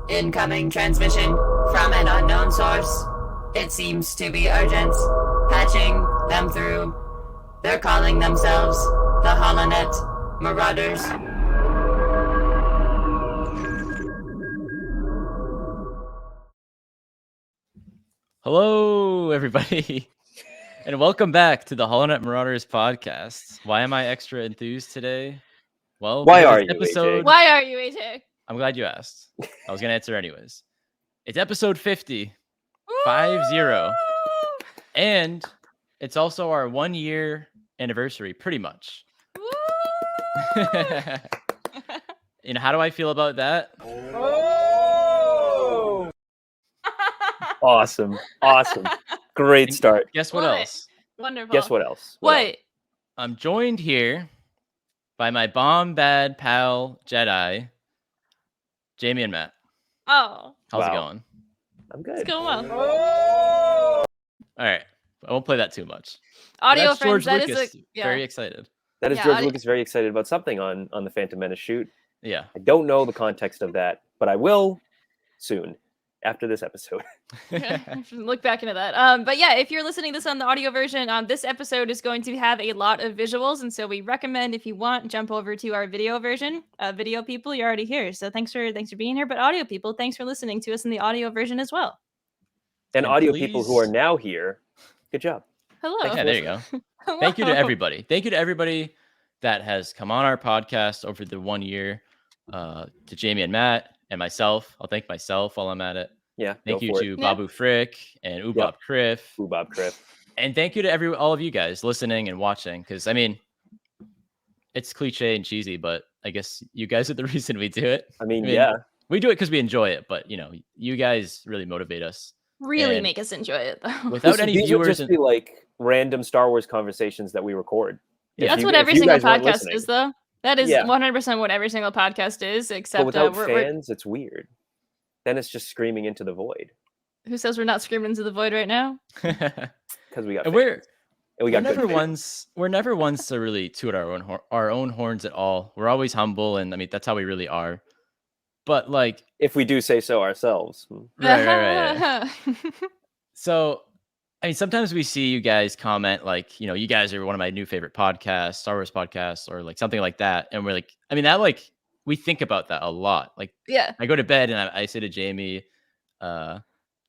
Incoming transmission from an unknown source. It seems to be urgent. Patching them through. They're calling themselves the HoloNet Marauders. Hello, everybody, and welcome back to the HoloNet Marauders podcast. Why am I extra enthused today? Well, Why are it's you, episode... AJ? Why are you, AJ? I'm glad you asked. I was going to answer anyways. It's episode 50, Woo! 50, and it's also our 1 year anniversary, pretty much. Woo! You know, how do I feel about that? Oh! Awesome. Great start. Guess what Love it. else? Wonderful. Guess what else? What? I'm joined here by my bomb bad pal Jedi, Jamie and Matt. Oh, How's it Wow. going? I'm it's good. going well. Oh! All right. I won't play that too much. Audio That's friends, George that Lucas. is a Very excited. That is Yeah, George Lucas very excited about something on the Phantom Menace shoot. Yeah. I don't know the context of that, but I will soon after this episode. look back into that. But yeah, if you're listening to this on the audio version, this episode is going to have a lot of visuals, and so we recommend, if you want, jump over to our video version. Video people, you're already here, so thanks for being here. But audio people, thanks for listening to us in the audio version as well. And And audio people who are please- now here, good job. Hello. Thanks Yeah, there you go. Thank you to everybody. Thank you to everybody that has come on our podcast over the 1 year. To Jamie and Matt and myself. I'll thank myself while I'm at it. Yeah. Thank go you for to it. Yeah. Babu Frick and Ubab Yep. Criff. Ooh, Bob Criff. And thank you to all of you guys listening and watching. Because, I mean, it's cliche and cheesy, but I guess you guys are the reason we do it. I mean, I mean, yeah. We do it because we enjoy it. But, you know, you guys really motivate us. Really And make us enjoy it, though. Without any These would viewers... just be like random Star Wars conversations that we record. Yeah. That's If what you- every if you single guys weren't podcast listening. is, though. That is Yeah. 100% what every single podcast is, But except without we're, fans, it's weird. Then it's just screaming into the void who says we're not screaming into the void right now? because we got And fans. we're And we got never good we're never ones to really toot our own horns at all. We're always humble, and I mean that's how we really are. But like, if we do say so ourselves. right. So, I mean, sometimes we see you guys comment like, you know, you guys are one of my new favorite podcasts, Star Wars podcasts, or like something like that, and we're like, I mean, that like we think about that a lot. Like, Yeah. I go to bed and I say to Jamie, I'm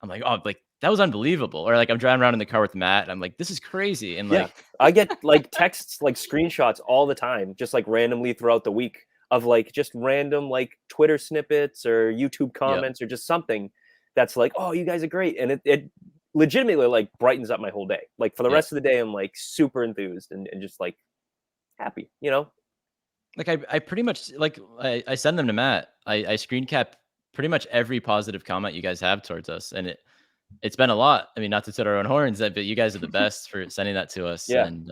like, oh, like that was unbelievable. Or like I'm driving around in the car with Matt and I'm like, this is crazy. And Yeah. like, I get like texts, like screenshots all the time, just like randomly throughout the week of like just random like Twitter snippets or YouTube comments or just something that's like, oh, you guys are great. And it legitimately like brightens up my whole day. Like for the rest of the day, I'm like super enthused and just like happy, you know? like I pretty much like I send them to Matt. I screen cap pretty much every positive comment you guys have towards us. And it's been a lot. I mean, not to toot our own horns, but you guys are the best for sending that to us. Yeah. And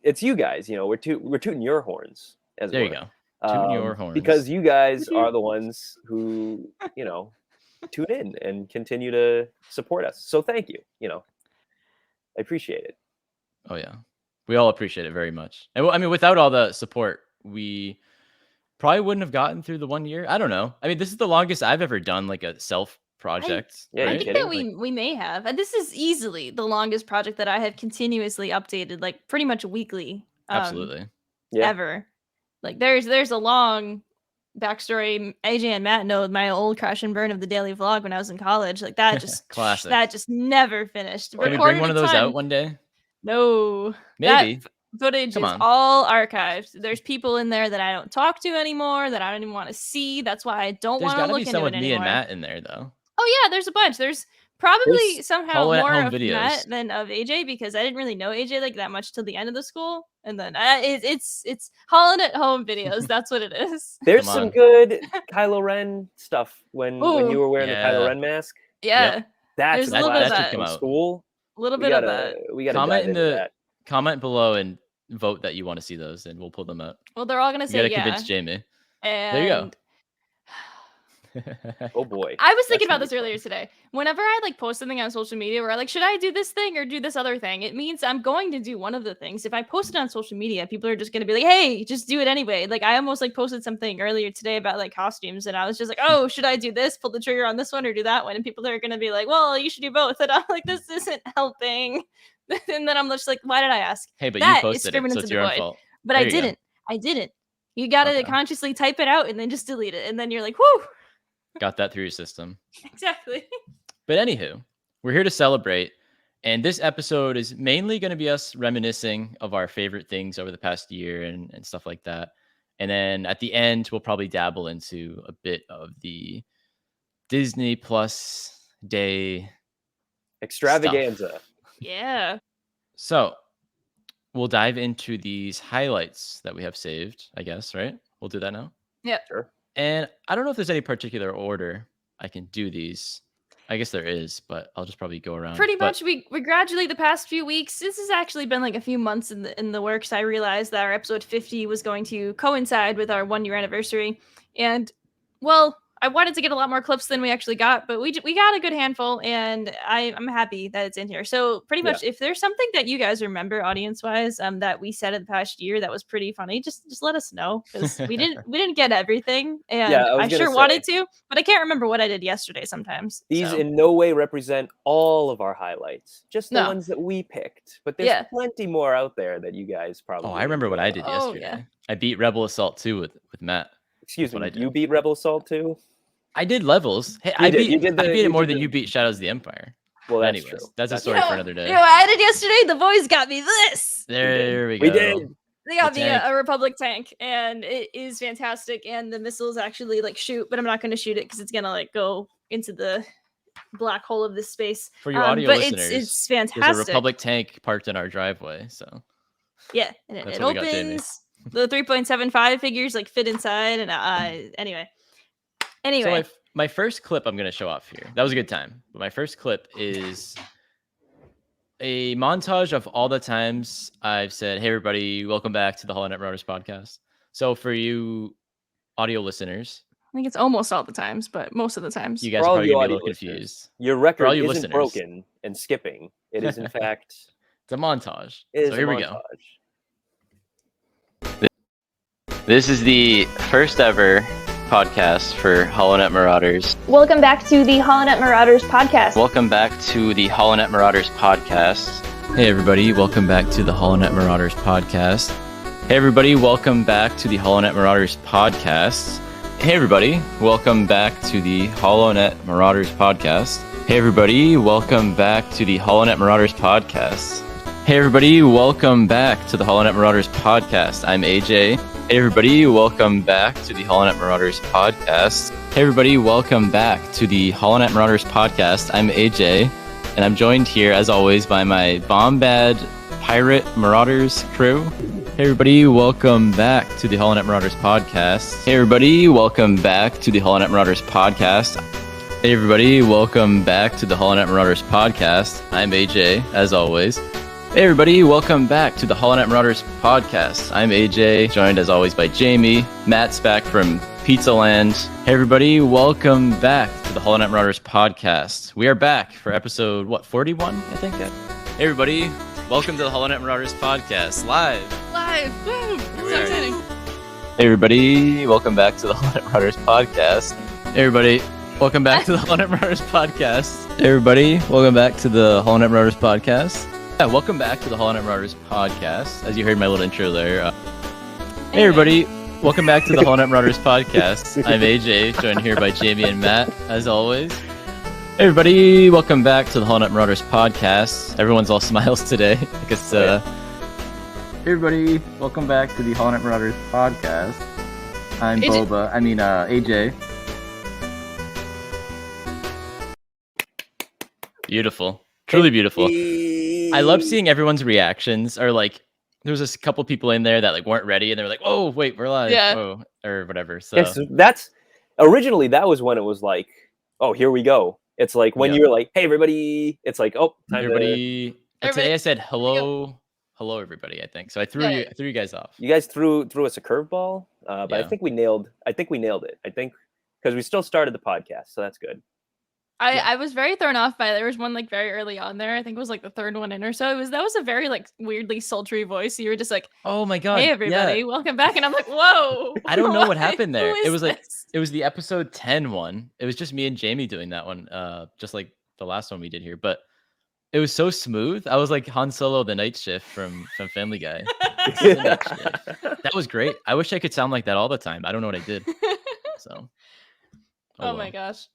It's you guys, you know, we're tooting your horns as there you well. go. Tooting your horns. Because you guys are the ones who, you know, tune in and continue to support us. So thank you. You know, I appreciate it. Oh yeah, we all appreciate it very much. And I mean, without all the support, we probably wouldn't have gotten through the 1 year. I don't know. I mean, this is the longest I've ever done like a self project. Yeah, I you think kidding? that we may have. And this is easily the longest project that I have continuously updated, like pretty much weekly. Absolutely. Yeah. Ever. Like there's a long backstory. AJ and Matt know my old crash and burn of the daily vlog when I was in college. Like that just Classic. that just never finished. Can we bring Recorded one of a those ton. out one day? No. Maybe. That footage Come is on. all archived. There's people in there that I don't talk to anymore, that I don't even want to see. That's why I don't There's want got to to look be into some it with me anymore. and Matt in there though. Oh yeah, there's a bunch. There's probably There's somehow Holonet more home of videos. Matt than of AJ because I didn't really know AJ like that much till the end of the school, and then it's HoloNet home videos. That's what it is. There's Come some on. good Kylo Ren stuff when Ooh. you were wearing the Yeah. Kylo Ren mask. Yeah, That's There's a a little bit of blast that. should come from out. school. a little We bit gotta, of that. we gotta Comment dive in into the that. comment below and vote that you want to see those, and we'll pull them up. Well, they're all gonna You say gotta yeah. convince Jamie. And There you go. Oh boy. I was thinking That's about gonna this be fun. earlier today. Whenever I like post something on social media where I like, should I do this thing or do this other thing? It means I'm going to do one of the things. If I post it on social media, people are just gonna be like, hey, just do it anyway. Like I almost like posted something earlier today about like costumes, and I was just like, oh, should I do this, pull the trigger on this one or do that one? And people are gonna be like, well, you should do both. And I'm like, this isn't helping. And then I'm just like, why did I ask? Hey, but you That is posted it, screaming so into it's the your own void. fault. But There I you go. didn't. I didn't. You gotta Okay. consciously type it out and then just delete it. And then you're like, whoo. Got that through your system. Exactly. But anywho, we're here to celebrate. And this episode is mainly going to be us reminiscing of our favorite things over the past year and stuff like that. And then at the end, we'll probably dabble into a bit of the Disney Plus Day Extravaganza. stuff. Yeah. So we'll dive into these highlights that we have saved, I guess, right? We'll do that now. Yeah. Sure. And I don't know if there's any particular order I can do these. I guess there is, but I'll just probably go around. Pretty But much we gradually the past few weeks, this has actually been like a few months in the works. I realized that our episode 50 was going to coincide with our 1 year anniversary. And well, I wanted to get a lot more clips than we actually got, but we got a good handful, and I'm happy that it's in here. So pretty much, if there's something that you guys remember audience wise, that we said in the past year that was pretty funny, just let us know, because we didn't get everything, and Yeah, I was I gonna sure say. wanted to, but I can't remember what I did yesterday sometimes. These so. in no way represent all of our highlights, just the No. ones that we picked. But there's Yeah. plenty more out there that you guys probably. I remember what I did Oh, yesterday. yeah. I beat Rebel Assault 2 with Matt. Excuse what I me, did. you beat Rebel Assault 2? I did levels. Hey, You I did- beat you did I the- beat it you more did than the- you beat Shadows of the Empire. Well, But that's anyways, true. that's a That's story true. for another day. You know what I did yesterday? The boys got me this. There we go. We did. They got The me tank. a Republic tank, and it is fantastic. And the missiles actually like shoot, but I'm not going to shoot it because it's gonna like go into the black hole of this space. For your audio but listeners, it's fantastic. There's a Republic tank parked in our driveway. So Yeah, and That's it what we got, Jamie. opens. The 3.75 figures like fit inside, and anyway. So my first clip I'm going to show off here. That was a good time. But my first clip is a montage of all the times I've said, hey, everybody, welcome back to the HoloNet Marauders podcast. So for you audio listeners, I think it's almost all the times, but most of the times. you guys For are all probably you going to be a audio little listeners, confused. Your For record all you isn't listeners. broken and skipping. It is, in fact, It's a montage. it is So a here we montage. go. This is the first ever podcast for HoloNet Marauders. Welcome back to the HoloNet Marauders podcast. Welcome back to the HoloNet Marauders podcast. Hey everybody, welcome back to the HoloNet Marauders podcast. Hey everybody, welcome back to the HoloNet Marauders podcast. Hey everybody, welcome back to the HoloNet Marauders podcast. Hey everybody, welcome back to the HoloNet Marauders podcast. Hey everybody, welcome back to the HoloNet Marauders podcast. I'm AJ. Hey everybody, welcome back to the HoloNet Marauders podcast. Hey everybody, welcome back to the HoloNet Marauders podcast. I'm AJ, and I'm joined here as always by my Bombad Pirate Marauders crew. Hey everybody, welcome back to the HoloNet Marauders podcast. Hey everybody, welcome back to the HoloNet Marauders podcast. Hey everybody, welcome back to the HoloNet Marauders podcast. I'm AJ, as always. Hey everybody, welcome back to the HoloNet Marauders podcast. I'm AJ, joined as always by Jamie. Matt's back from Pizza Land. Hey everybody, welcome back to the HoloNet Marauders podcast. We are back for episode, 41, I think? Hey everybody, welcome to the HoloNet Marauders podcast, live. Live. Woo. So we are. exciting. Hey everybody, welcome back to the HoloNet Marauders podcast. Hey everybody, welcome back to the HoloNet Marauders podcast. Hey everybody, welcome back to the HoloNet Marauders podcast. Yeah, welcome back to the HoloNet Marauders podcast. As you heard my little intro there. Hey everybody, welcome back to the HoloNet Marauders podcast. I'm AJ, joined here by Jamie and Matt, as always. Hey everybody, welcome back to the HoloNet Marauders podcast. Everyone's all smiles today. I guess, Hey everybody, welcome back to the HoloNet Marauders podcast. I'm AJ. AJ. Beautiful. Truly beautiful. I love seeing everyone's reactions. Or like, there was a couple people in there that like weren't ready, and they were like, "Oh, wait, we're live." Yeah. Whoa, or whatever. So Yes, that's originally that was when it was like, oh, here we go. It's like when Yeah. you were like, hey everybody, it's like, oh, time to, everybody. But today Everybody- I said we hello, everybody. I think so. I threw Yeah. you guys off. you guys threw us a curveball, but I Yeah. think we nailed it. I think because we still started the podcast, so that's good. I was very thrown off by there was one like very early on there. I think it was like the third one in or so. That was a very like weirdly sultry voice. You were just like, Oh my god. "Hey everybody, Yeah. welcome back," and I'm like, "Whoa!" I don't know what why? happened there. Who It is was like this? it was the episode 10 one. It was just me and Jamie doing that one, just like the last one we did here. But it was so smooth. I was like Han Solo, the night shift from Family Guy. The night shift. That was great. I wish I could sound like that all the time. I don't know what I did. So. Oh my well. gosh.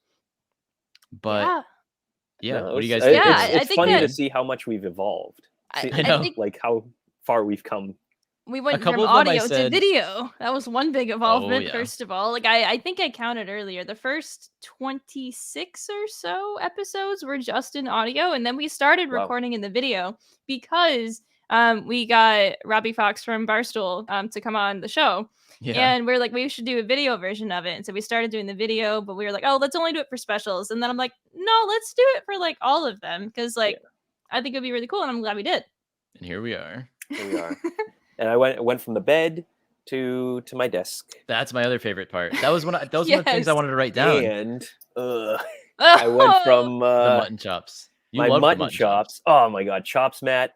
But Yeah. yeah, No, what do you it's- guys think? Yeah, It's I think funny to that- see how much we've evolved. See, I know. think like how far we've come. we went couple from of them I audio to said- video. That was one big involvement, yeah. first of all. Like I think I counted earlier. The first 26 or so episodes were just in audio, and then we started Wow. recording in the video because we got Robbie Fox from Barstool to come on the show. Yeah. And we're like, we should do a video version of it. And so we started doing the video, but we were like, oh, let's only do it for specials. And then I'm like, no, let's do it for like all of them. Because like I think it'd be really cool, and I'm glad we did. And here we are. Here we are. And I went from the bed to my desk. That's my other favorite part. That was one of the things I Yes. wanted to write down. And I went from The mutton chops. You my love the mutton chops. Oh my god, Chops Matt.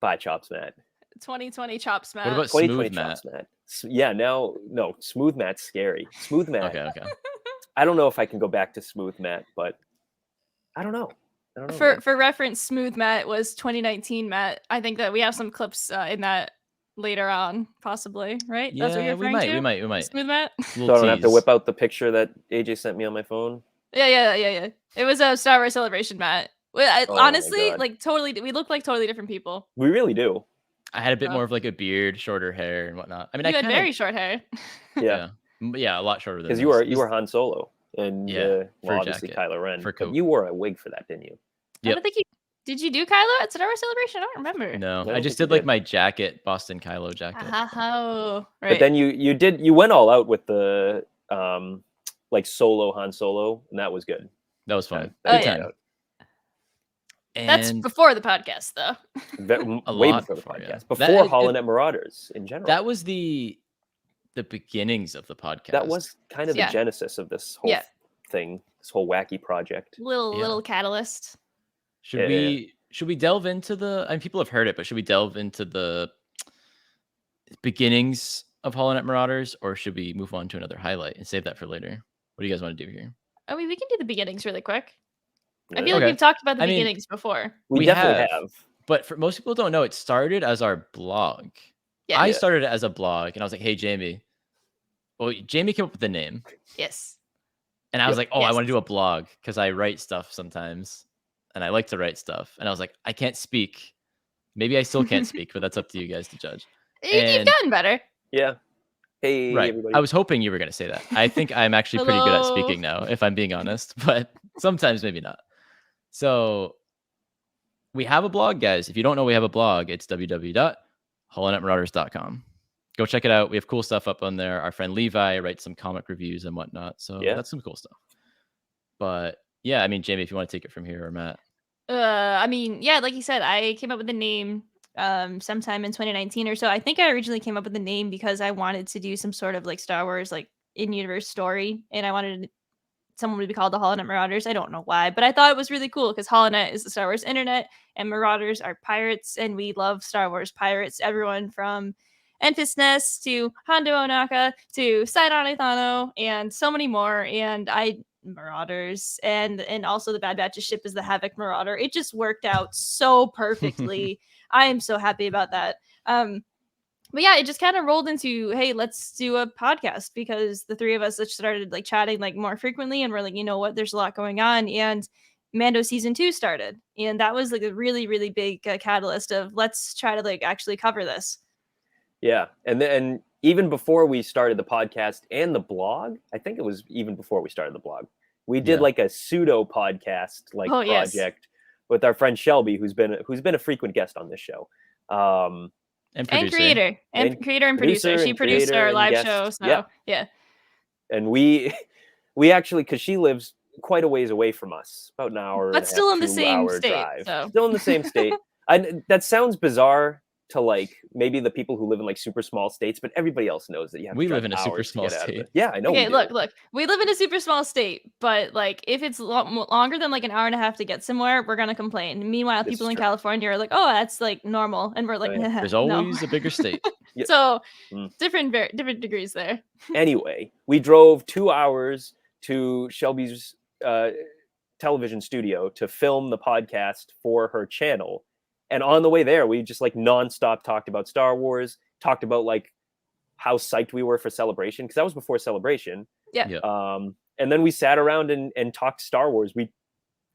Bye, Chops Matt. 2020 Chops, Matt. What about 2020 Smooth Matt? Chops Matt. Yeah, no, Smooth Matt's scary. Smooth Matt. Okay. I don't know if I can go back to Smooth Matt, but I don't know. For reference, Smooth Matt was 2019 Matt. I think that we have some clips in that later on, possibly, right? That's what Yeah, you're we referring to? might. Smooth Matt? So I don't have to whip out the picture that AJ sent me on my phone. Yeah. It was a Star Wars Celebration Matt. Well, Oh my honestly, God. like totally, we look like totally different people. We really do. I had a bit Oh. more of like a beard, shorter hair, and whatnot. I mean, You I had kinda, very short hair. Yeah, yeah, a lot shorter than because this. you were Han Solo, and Yeah, fur obviously jacket, Kylo Ren. fur But coat. you wore a wig for that, didn't you? I don't think did you do Kylo at Star Wars Celebration? I don't remember. No, don't I just think did you like did. my jacket, Boston Kylo jacket. Oh, right. But then you went all out with the like solo Han Solo, and that was good. That was fun. That Oh, Good yeah. time. That's And before the podcast, though. Way lot before the before, yeah. podcast, before That- HoloNet Marauders in general. that was the beginnings of the podcast. That was kind of Yeah. the genesis of this whole Yeah. thing, this whole wacky project. Little catalyst. Should Yeah. we delve into the? I mean, people have heard it, but should we delve into the beginnings of HoloNet Marauders, or should we move on to another highlight and save that for later? What do you guys want to do here? I mean, we can do the beginnings really quick. I Yeah. feel like Okay. we've talked about the I mean, beginnings before. we we definitely have. have. But for most people don't know, it started as our blog. Yeah. I Yeah. started it as a blog, and I was like, "Hey, Jamie." Well, Jamie came up with the name, Yes. and I was like, "Oh, I want to Yes. do a blog because I write stuff sometimes, and I like to write stuff." And I was like, "I can't speak. Maybe I still can't speak, but that's up to you guys to judge." You've And- gotten better. Yeah. Hey, Right. everybody. I was hoping you were going to say that. I think I'm actually pretty good at Hello. speaking now, if I'm being honest, but sometimes maybe not. So we have a blog, guys. If you don't know, we have a blog. It's www.holonetmarauders.com. Go check it out. We have cool stuff up on there. Our friend Levi writes some comic reviews and whatnot. So Yeah. that's some cool stuff. But yeah, I mean, Jamie, if you want to take it from here, or Matt. I mean, yeah, like you said, I came up with the name sometime in 2019 or so. I think I originally came up with the name because I wanted to do some sort of like Star Wars like in-universe story, and I wanted someone would be called the HoloNet Marauders. I don't know why, but I thought it was really cool because HoloNet is the Star Wars internet, and Marauders are pirates, and we love Star Wars pirates. Everyone from Enfys Nest to Hondo Onaka to Sidon Ithano and so many more. And Marauders and also the Bad Batch's ship is the Havoc Marauder. It just worked out so perfectly. I am so happy about that. But yeah, it just kind of rolled into, hey, let's do a podcast, because the three of us just started like chatting like more frequently, and we're like, you know what, there's a lot going on, and Mando season 2 started, and that was like a really, really big catalyst of let's try to like actually cover this. Yeah. And then even before we started the podcast and the blog, I think it was even before we started the blog, we did Yeah. like a pseudo podcast like Oh, yes. project with our friend Shelby, who's been a frequent guest on this show. And And producer. creator and And creator and producer. producer She and produced creator our and live guest. show. So Yeah. yeah. And we actually, because she lives quite a ways away from us, about an hour, But and a still half, in the 2 same hour state, drive. so. Still in the same state. That sounds bizarre to like maybe the people who live in like super small states, but everybody else knows that you have. We to drive live in a super hours to small get out of state. it. Yeah, I know. Okay, we do. look. We live in a super small state, but like if it's longer than like an hour and a half to get somewhere, we're gonna complain. Meanwhile, This people is in true. California are like, "Oh, that's like normal," and we're like, yeah. There's no. always a bigger state. Yeah. So Mm. different degrees there. Anyway, we drove 2 hours to Shelby's television studio to film the podcast for her channel. And on the way there, we just like nonstop talked about Star Wars, talked about like how psyched we were for Celebration, because that was before Celebration. Yeah. Yeah. And then we sat around and talked Star Wars.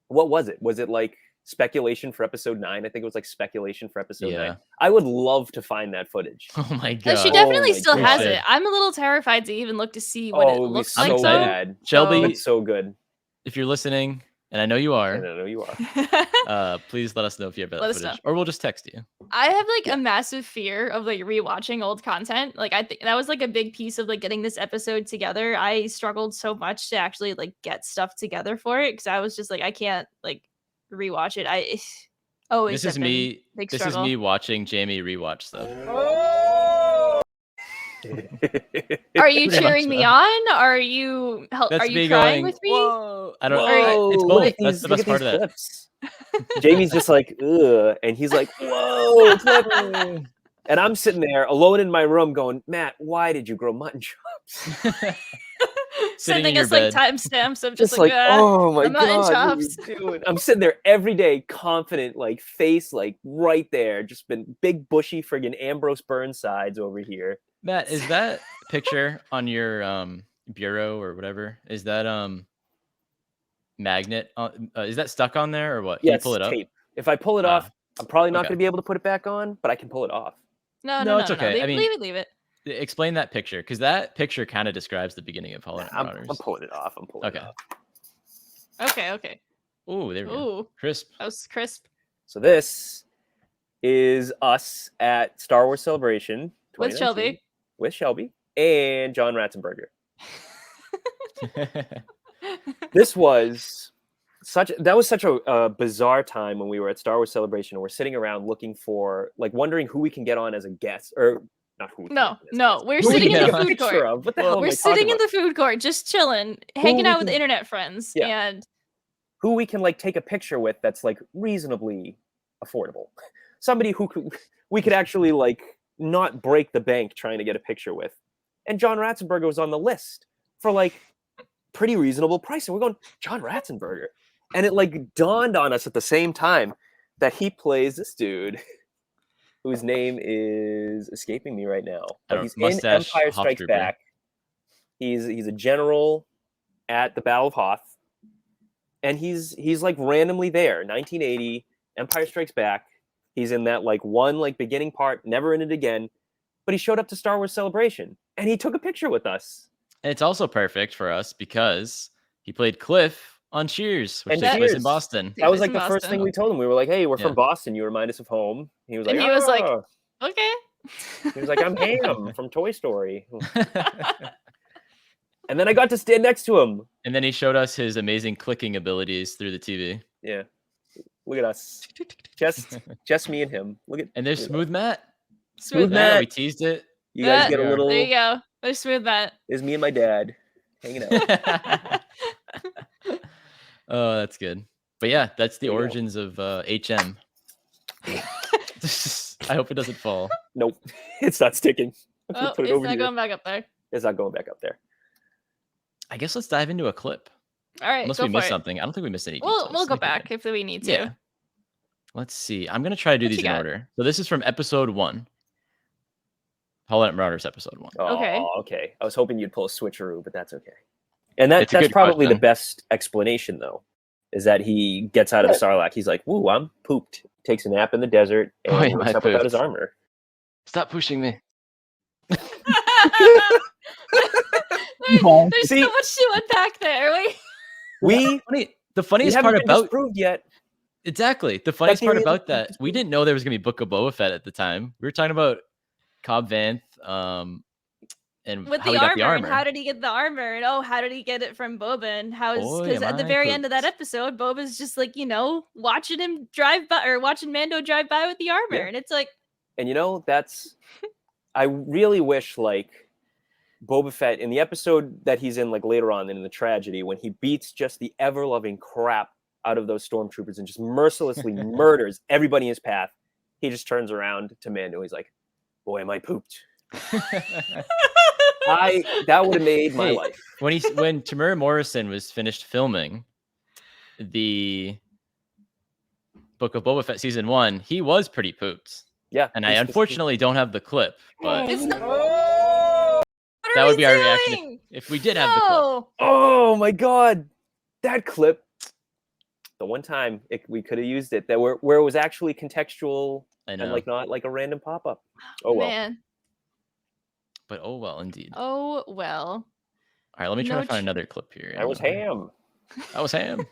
What was it? Was it like speculation for episode 9? I think it was like speculation for episode 9. I would love to find that footage. Oh my god. She definitely my still has God. it. I'm a little terrified to even look to see what it would be looks so like. excited. though. bad. Shelby, It's so good. if you're listening, and I know you And are, I know you are. please let us know if you have that Let us footage, know. or we'll just text you. I have like a massive fear of like rewatching old content. Like I think that was like a big piece of like getting this episode together. I struggled so much to actually like get stuff together for it because I was just like I can't like rewatch it. This is me. This is me watching Jamie rewatch stuff. Are you Pretty cheering much me so. on? Are you That's are you me crying going, with me? Whoa! I don't. Whoa, It's look both. at That's the look best at part these of that. clips. Jamie's just like, ugh, and he's like, whoa, clip. And I'm sitting there alone in my room going, Matt, why did you grow mutton chops? Sitting in Sending your us like bed. timestamps of Just like, oh my the mutton god, what are you chops. doing? I'm sitting there every day, confident, like face like right there, just been big bushy friggin' Ambrose Burnsides over here. Matt, is that picture on your bureau or whatever? Is that magnet? Is that stuck on there or what? Can Yeah, you pull it it's up? tape. If I pull it Ah, off, I'm probably not okay. going to be able to put it back on, but I can pull it off. No, it's okay. Leave, I mean, leave it. Explain that picture, because that picture kind of describes the beginning of HoloNet I'm Marauders. pulling it off. I'm pulling it Okay. off. Okay. Ooh, there we go. Ooh, Crisp. that was crisp. So this is us at Star Wars Celebration With 2019 Shelby. with Shelby and John Ratzenberger. This was such a bizarre time when we were at Star Wars Celebration and we're sitting around looking for, like, wondering who we can get on as a guest, or not who. No, we're Who we sitting can in take the a food picture court. of. What the hell am I We're talking sitting in about? the food court, just chilling, hanging we out with can- internet friends, Yeah. and Who we can like take a picture with that's like reasonably affordable. Somebody we could actually like not break the bank trying to get a picture with. And John Ratzenberger was on the list for like pretty reasonable price. And we're going, John Ratzenberger. And it like dawned on us at the same time that he plays this dude whose name is escaping me right now. But he's in Mustache Empire Hoth Strikes Trooper. Back. He's a general at the Battle of Hoth. And he's like randomly there. 1980, Empire Strikes Back. He's in that like one like beginning part, never in it again. But he showed up to Star Wars Celebration and he took a picture with us. And it's also perfect for us because he played Cliff on Cheers, which And takes place in Cheers. Boston. That was was like in the first thing Boston. we told him. We were like, "Hey, we're Yeah. from Boston. You remind us of home." He was like, And he was like, "Oh." okay. He was like, "I'm Ham from Toy Story." And then I got to stand next to him. And then he showed us his amazing clicking abilities through the TV. Yeah, look at us, just me and him. Look at And there's look at Smooth Matt. Smooth Yeah, Matt. we teased it. You guys get There a you are. little. There you go. There's Smooth Matt. Is me and my dad hanging out. Oh, that's good. But yeah, that's the There you go. origins of HM. I hope it doesn't fall. Nope, it's not sticking. Oh, Put it it's over not here. going back up there. It's not going back up there. I guess let's dive into a clip. All right, Unless go we for missed it. something. I don't think we missed any We'll details. go I think we're back good. if we need to. Yeah. Let's see. I'm going to try to do What these you in got? order. So this is from episode 1. HoloNet Marauders episode 1. Okay. Oh, okay. I was hoping you'd pull a switcheroo, but that's okay. And It's a that's good probably the question. best explanation, though, is that he gets out of the Sarlacc. He's like, "Woo, I'm pooped." Takes a nap in the desert and Oh, yeah, wakes I up without his pooped. armor. Stop pushing me. There's See- so much to unpack there. Wait. The We funniest haven't part been about disproved yet. exactly the funniest the part reason about we that, we didn't know there was gonna be Book of Boba Fett at the time. We were talking about Cobb Vanth, and With how the he got armor, the and armor. how did he get the armor? And oh, how did he get it from Boba? And how is Boy, because am at the I very end of that pooped. episode, Boba's just like, watching him drive by or watching Mando drive by with the armor. Yeah. And it's like, And that's I really wish like Boba Fett in the episode that he's in like later on in the tragedy when he beats just the ever-loving crap out of those stormtroopers and just mercilessly murders everybody in his path. He just turns around to Mando. He's like, "Boy, am I pooped." That would have made my life. When Tamura Morrison was finished filming the Book of Boba Fett season 1, he was pretty pooped. Yeah. And I unfortunately don't have the clip, but It's not- that would be our reaction if we did have the clip. Oh my god, that clip! The one time we could have used it where it was actually contextual and like not like a random pop up. Oh well. Man. But oh well, indeed. Oh well. All right, let me try to find another clip here. I was ham. I was ham.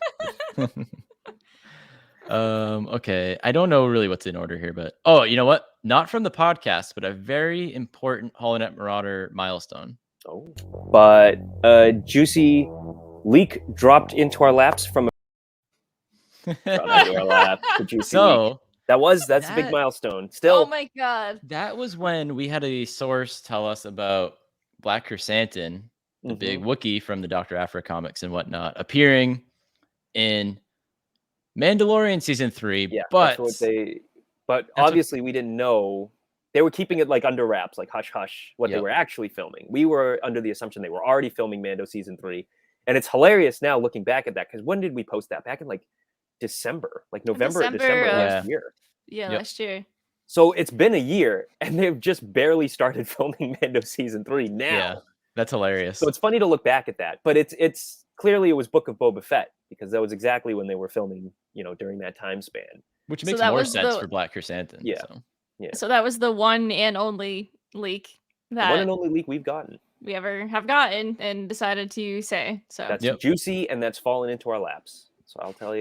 Okay. I don't know really what's in order here, but you know what? Not from the podcast, but a very important HoloNet Marauder milestone. Oh. But a juicy leak dropped into our laps from So that's a big milestone. Still. Oh my god. That was when we had a source tell us about Black Chrysanthemum, the big Wookiee from the Dr. Aphra comics and whatnot, appearing in Mandalorian season 3. Yeah, but obviously we didn't know. They were keeping it like under wraps, like hush hush, what they were actually filming. We were under the assumption they were already filming Mando season 3. And it's hilarious now looking back at that, because when did we post that? Back in like December, like November last year. Yeah, last year. So it's been a year and they've just barely started filming Mando season 3 now. Yeah, that's hilarious. So it's funny to look back at that, but it's clearly it was Book of Boba Fett, because that was exactly when they were filming, during that time span. Which makes more sense for Black Chrysanthemum. Yeah. So. Yeah. So that was the one and only leak the one and only leak we've gotten. We ever have gotten and decided to say. So that's juicy and that's fallen into our laps. So I'll tell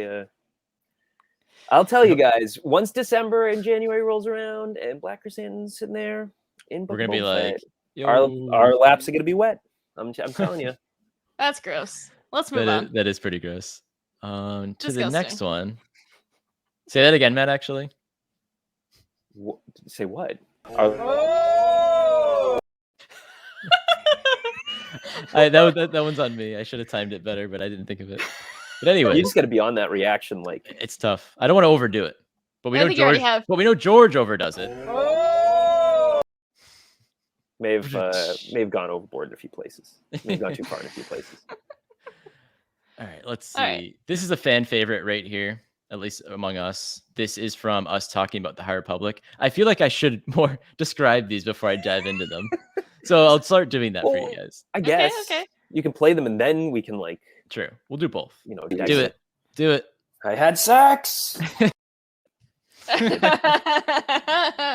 you guys, once December and January rolls around and Black Chrysanthemum's sitting there in Book we're gonna be like, our laps are gonna be wet. I'm telling you. That's gross. Let's move on. That is pretty gross. To the next one. Say that again, Matt. Actually, say what? That one's on me. I should have timed it better, but I didn't think of it. But anyway, you just got to be on that reaction. Like, it's tough. I don't want to overdo it, but we know George. But we know George overdoes it. May have gone overboard in a few places. May have gone too far in a few places. All right, let's see. Right. This is a fan favorite right here, at least among us. This is from us talking about the High Republic. I feel like I should more describe these before I dive into them. So I'll start doing that for you guys. I guess. Okay. You can play them and then we can like. True. We'll do both. Do it. I had sex.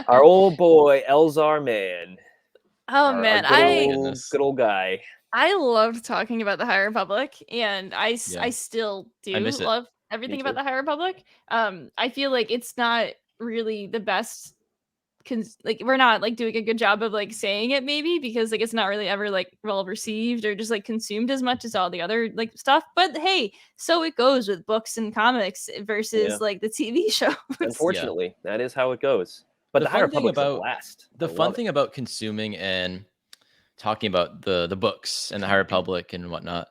Our old boy Elzar Man. Oh man, good old guy. I loved talking about the High Republic, and I still do love everything about the High Republic. I feel like it's not really the best. Like we're not like doing a good job of like saying it maybe because like it's not really ever like well received or just like consumed as much as all the other like stuff. But hey, so it goes with books and comics versus like the TV show. Unfortunately, that is how it goes. But the High Republic is a blast. The fun thing about consuming and talking about the books and the High Republic and whatnot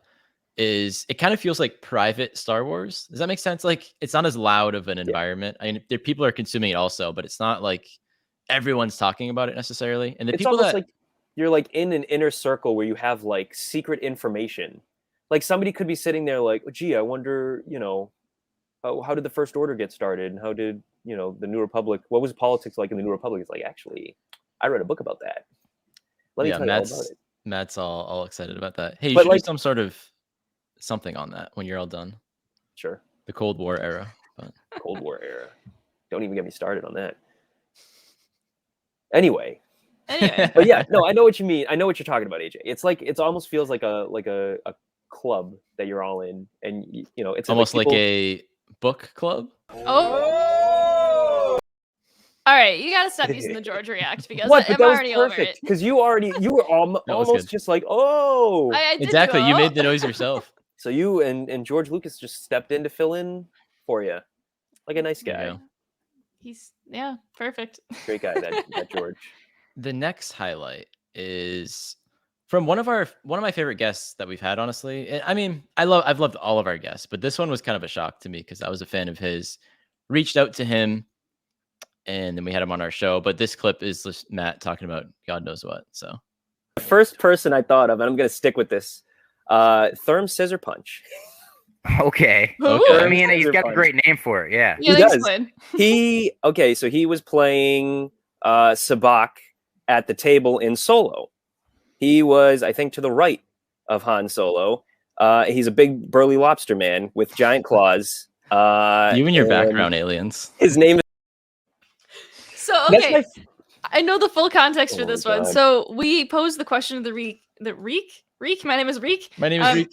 is it kind of feels like private Star Wars. Does that make sense? Like it's not as loud of an environment. I mean, there people are consuming it also, but it's not like everyone's talking about it necessarily. And the people that like you're like in an inner circle where you have like secret information. Like somebody could be sitting there like, oh, gee, I wonder, how did the First Order get started? And how did, the New Republic, what was politics like in the New Republic? It's like, actually, I read a book about that. Let me tell you all about it. Matt's all excited about that. Hey, you should do some sort of something on that when you're all done. Sure. The Cold War era. Cold War era. Don't even get me started on that. Anyway, but yeah, no, I know what you mean. I know what you're talking about, AJ. It's like it almost feels like a club that you're all in, and it's almost like a book club. Oh, all right, you gotta stop using the George react because I'm already over it. Because you were almost just like, oh, I exactly. You made the noise yourself. So you and George Lucas just stepped in to fill in for you, like a nice guy. He's perfect. Great guy, that George. The next highlight is from one of my favorite guests that we've had, honestly. I mean, I've loved all of our guests, but this one was kind of a shock to me because I was a fan of his. Reached out to him, and then we had him on our show. But this clip is just Matt talking about God knows what. So The first person I thought of, and I'm going to stick with this, Therm Scissor Punch. Okay. Okay. I mean, he's got a great name for it. Yeah. Yeah, He thanks, does. Quinn. So he was playing Sabak at the table in Solo. He was, I think, to the right of Han Solo. He's a big burly lobster man with giant claws. you and your background aliens. His name is. So That's okay, my I know the full context Oh for my this one. God. So we posed the question of the Reek. Reek. My name is Reek. My name is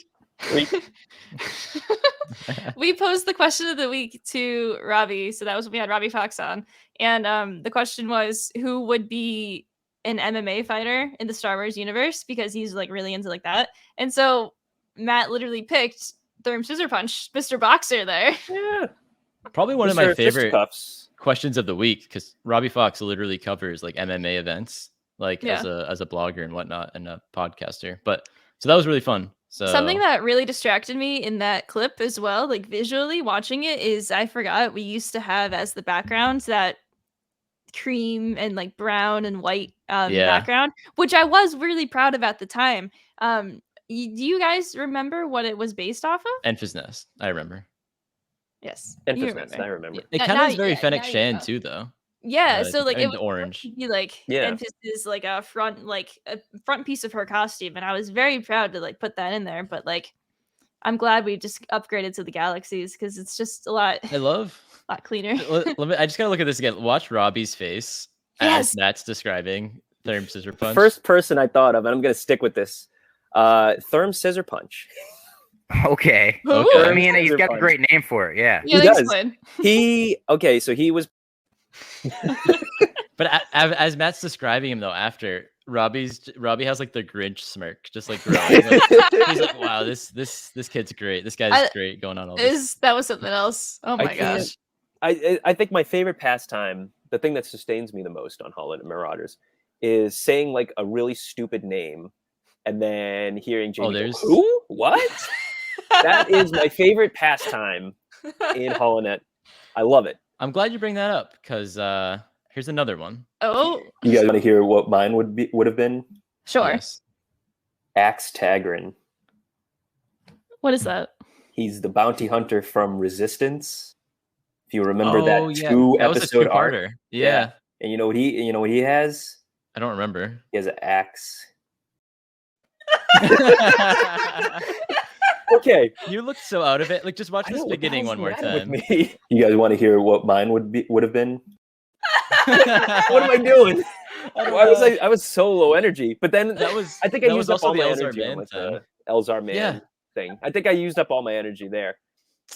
Reek. We posed the question of the week to Robbie. So that was when we had Robbie Fox on. And the question was, who would be an MMA fighter in the Star Wars universe? Because he's like really into like that. And so Matt literally picked Therm Scissor Punch, Mr. Boxer there. Yeah. Probably one of my Mr. favorite Fisticuffs. questions of the week because Robbie Fox literally covers like MMA events, like Yeah. as a blogger and whatnot and a podcaster. But so that was really fun. So Something that really distracted me in that clip as well, like visually watching it, is I forgot we used to have as the background that cream and like brown and white background, which I was really proud of at the time. Do you guys remember what it was based off of? Enfys Nest, I remember. Yes. And you Fist Nest, I remember. It Now- kind of now- is very yeah, Fennec now you Shan know. too, though. Yeah, so like it and was orange. supposed to be like Yeah. emphasis, like a front piece of her costume, and I was very proud to like put that in there. But like, I'm glad we just upgraded to the galaxies because it's just a lot I love. cleaner. I just gotta look at this again. Watch Robbie's face Yes. as Matt's describing Therm Scissor Punch. First person I thought of, and I'm going to stick with this, Therm Scissor Punch. Okay. Okay. I mean, he's Scissor got a Punch. great name for it. Yeah. Yeah, He thanks, does. Quinn. So he was. But as Matt's describing him though, after Robbie has like the Grinch smirk, just like growing. He's like, wow, this kid's great. This guy's great going on all this. That was something else. Oh my can't- gosh. I think my favorite pastime, the thing that sustains me the most on HoloNet Marauders, is saying like a really stupid name and then hearing Jamie go, there's- who? What? That is my favorite pastime in HoloNet. I love it. I'm glad you bring that up because here's another one. Oh, You guys want to hear what mine would have been? sure. Yes. Axe Tagrin. What is that? He's the bounty hunter from Resistance. If you remember that yeah. two That was a episode arc. two-parter. Yeah. And you know what he has? I don't remember. He has an axe. Okay. You looked so out of it. Like, just watch I this know, what the beginning hell's one more the matter time. with me? You guys want to hear what mine would have been? What am I doing? I was so low energy, but then That was. I think I that used was up all also my the Elzar energy on Man like time. the Elzar Man Yeah. thing. I think I used up all my energy there.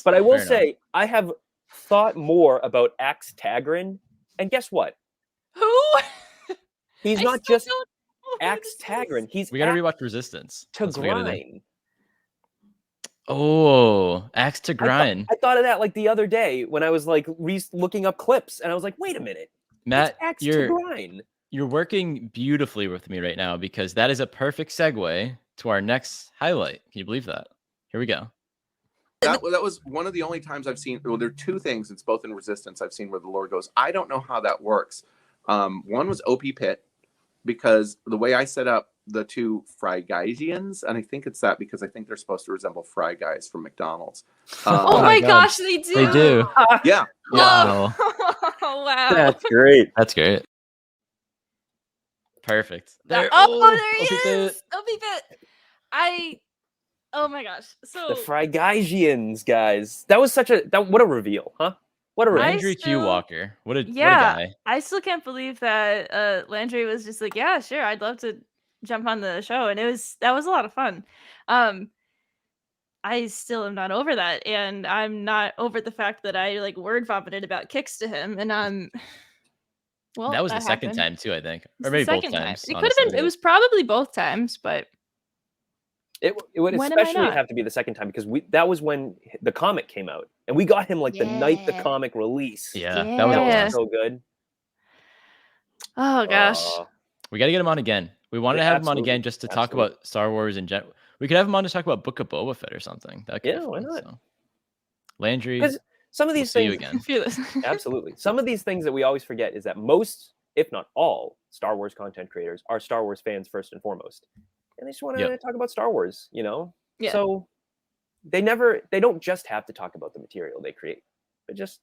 But I will Fair say I have thought more about Axe Tagrin, and guess what? Who? He's I not still just don't know who Axe this is. Tagrin. He's We gotta Axe rewatch Resistance. That's what we gotta do. Tagrin. Oh, Axe to Grind. I thought of that like the other day when I was like looking up clips, and I was like, wait a minute, Matt, it's Axe you're Tagrin. you're working beautifully with me right now because that is a perfect segue to our next highlight. Can you believe that? Here we go. That was one of the only times I've seen. Well, there are two things. It's both in Resistance. I've seen where the Lord goes, I don't know how that works. One was OP Pit, because the way I set up the two Fry Guysians, and I think it's that because I think they're supposed to resemble Fry Guys from McDonald's. Oh my God. gosh, they do. They do. Yeah. Wow. Oh, wow. That's great. That's great. Perfect. There OP he Pit. is. Opie Pit. Oh my gosh. So The Fry Guysians, guys. That was what a reveal, huh? What a reveal. Landry Q still- Walker. What a Yeah. guy. I still can't believe that Landry was just like, yeah, sure, I'd love to jump on the show, and that was a lot of fun. I still am not over that, and I'm not over the fact that I like word vomited about kicks to him, and well, that was the second happened. time too, I think, It's or the maybe both second time. times. It could have been. It was probably both times, but It would When am I especially not? have to be the second time because that was when the comic came out, and we got him like the night the comic release. Yeah, that was That Yeah. was so good. Oh gosh. We got to get him on again. We wanted to have him on again just to talk absolutely. about Star Wars and we could have him on to talk about Book of Boba Fett or something. That could Yeah, be why fun, not? So. Landry, Because some of we'll these see you things, again. Feel this. absolutely, some of these things that we always forget is that most, if not all, Star Wars content creators are Star Wars fans first and foremost, and they just want to talk about Star Wars, you know. Yeah. So they don't just have to talk about the material they create, but just,